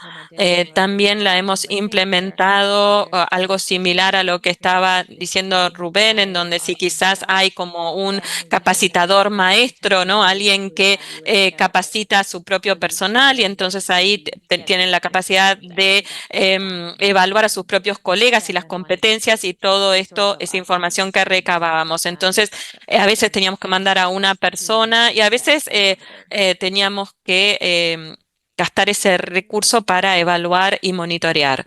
también la hemos implementado algo similar a lo que estaba diciendo Rubén, en donde si quizás hay como un capacitador maestro, ¿no? Alguien que capacita a su propio personal y entonces ahí tienen la capacidad de evaluar a sus propios colegas y las competencias y todo esto es información que recabábamos. Entonces, a veces teníamos que mandar a una persona y a veces teníamos que gastar ese recurso para evaluar y monitorear.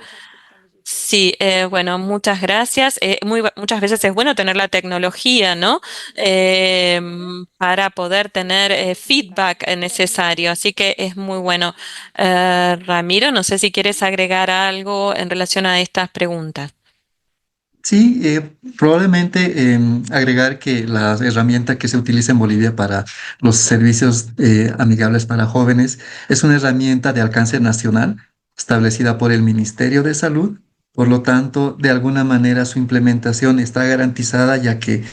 Sí, bueno, muchas gracias. Muchas veces es bueno tener la tecnología, ¿no? Para poder tener feedback necesario. Así que es muy bueno. Ramiro, no sé si quieres agregar algo en relación a estas preguntas. Sí, probablemente agregar que la herramienta que se utiliza en Bolivia para los servicios amigables para jóvenes es una herramienta de alcance nacional establecida por el Ministerio de Salud. Por lo tanto, de alguna manera su implementación está garantizada ya que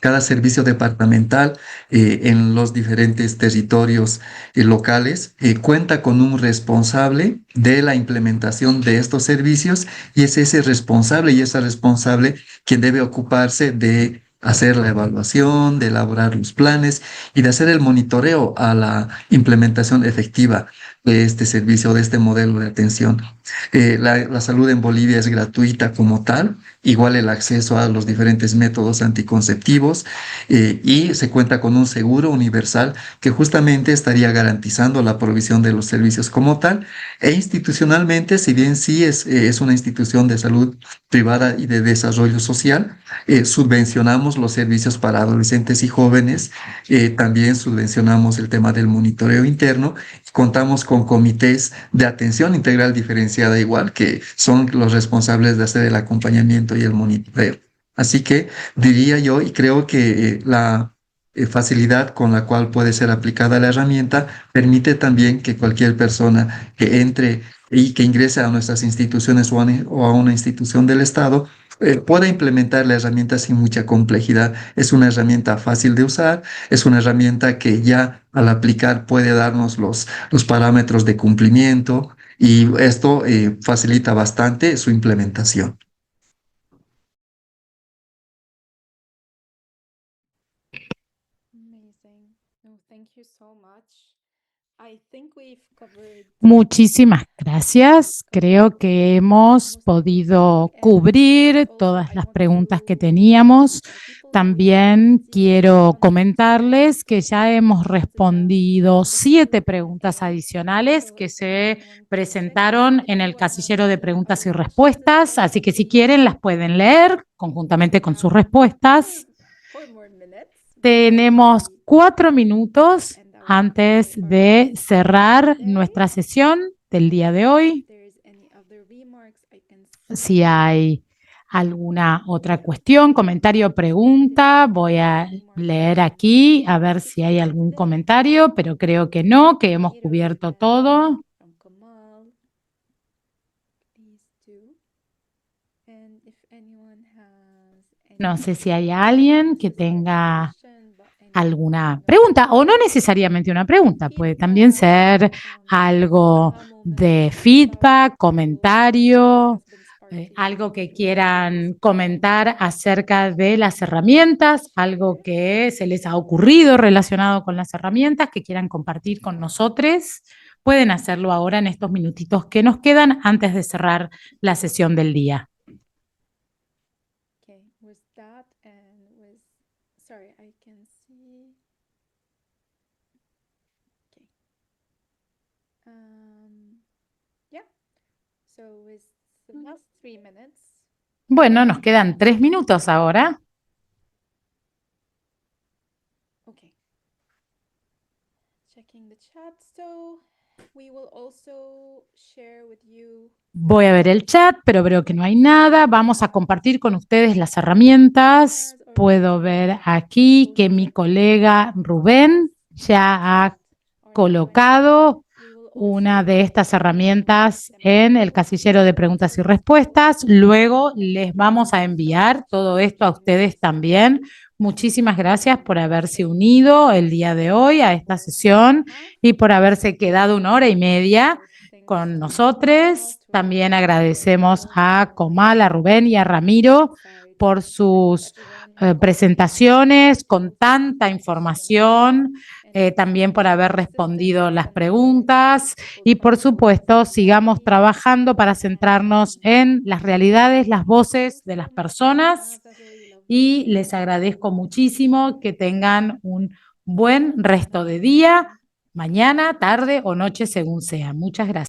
cada servicio departamental en los diferentes territorios locales cuenta con un responsable de la implementación de estos servicios y es ese responsable y esa responsable quien debe ocuparse de hacer la evaluación, de elaborar los planes y de hacer el monitoreo a la implementación efectiva de este servicio, de este modelo de atención. La salud en Bolivia es gratuita como tal, igual el acceso a los diferentes métodos anticonceptivos y se cuenta con un seguro universal que justamente estaría garantizando la provisión de los servicios como tal. E institucionalmente, si bien sí es una institución de salud privada y de desarrollo social, subvencionamos los servicios para adolescentes y jóvenes, también subvencionamos el tema del monitoreo interno y contamos con comités de atención integral diferenciada igual, que son los responsables de hacer el acompañamiento y el monitoreo. Así que diría yo, y creo que la facilidad con la cual puede ser aplicada la herramienta permite también que cualquier persona que entre y que ingrese a nuestras instituciones o a una institución del Estado pueda implementar la herramienta sin mucha complejidad. Es una herramienta fácil de usar, es una herramienta que ya al aplicar puede darnos los parámetros de cumplimiento y esto facilita bastante su implementación. Amazing. No, thank you so much. I think we've covered Muchísimas gracias. Creo que hemos podido cubrir todas las preguntas que teníamos. También quiero comentarles que ya hemos respondido 7 preguntas adicionales que se presentaron en el casillero de preguntas y respuestas, así que si quieren las pueden leer conjuntamente con sus respuestas. 4 more minutes. Tenemos 4 minutos antes de cerrar nuestra sesión del día de hoy. If there is any other remarks, I can see. Si hay alguna otra cuestión, comentario, pregunta, voy a leer aquí a ver si hay algún comentario, pero creo que no, que hemos cubierto todo. From Kamal. Please do. And if anyone has any No sé si hay alguien que tenga question, but any alguna pregunta o no necesariamente una pregunta, puede también ser algo de feedback, comentario, algo que quieran comentar acerca de las herramientas, algo que se les ha ocurrido relacionado con las herramientas que quieran compartir con nosotros. Pueden hacerlo ahora en estos minutitos que nos quedan antes de cerrar la sesión del día. Okay, with that and with, sorry, I can see. Okay. Yeah. So with the last 3 minutes, Bueno, nos quedan 3 minutos ahora. okay. Checking the chat. So we will also share with you. Voy a ver el chat, pero veo que no hay nada. Vamos a compartir con ustedes las herramientas. Puedo ver aquí que mi colega Rubén ya ha colocado una de estas herramientas en el casillero de preguntas y respuestas. Luego les vamos a enviar todo esto a ustedes también. Muchísimas gracias por haberse unido el día de hoy a esta sesión y por haberse quedado 1 hora y media con nosotros. También agradecemos a Comal, a Rubén y a Ramiro por sus presentaciones con tanta información, también por haber respondido las preguntas y por supuesto sigamos trabajando para centrarnos en las realidades, las voces de las personas y les agradezco muchísimo que tengan un buen resto de día, mañana, tarde o noche según sea. Muchas gracias.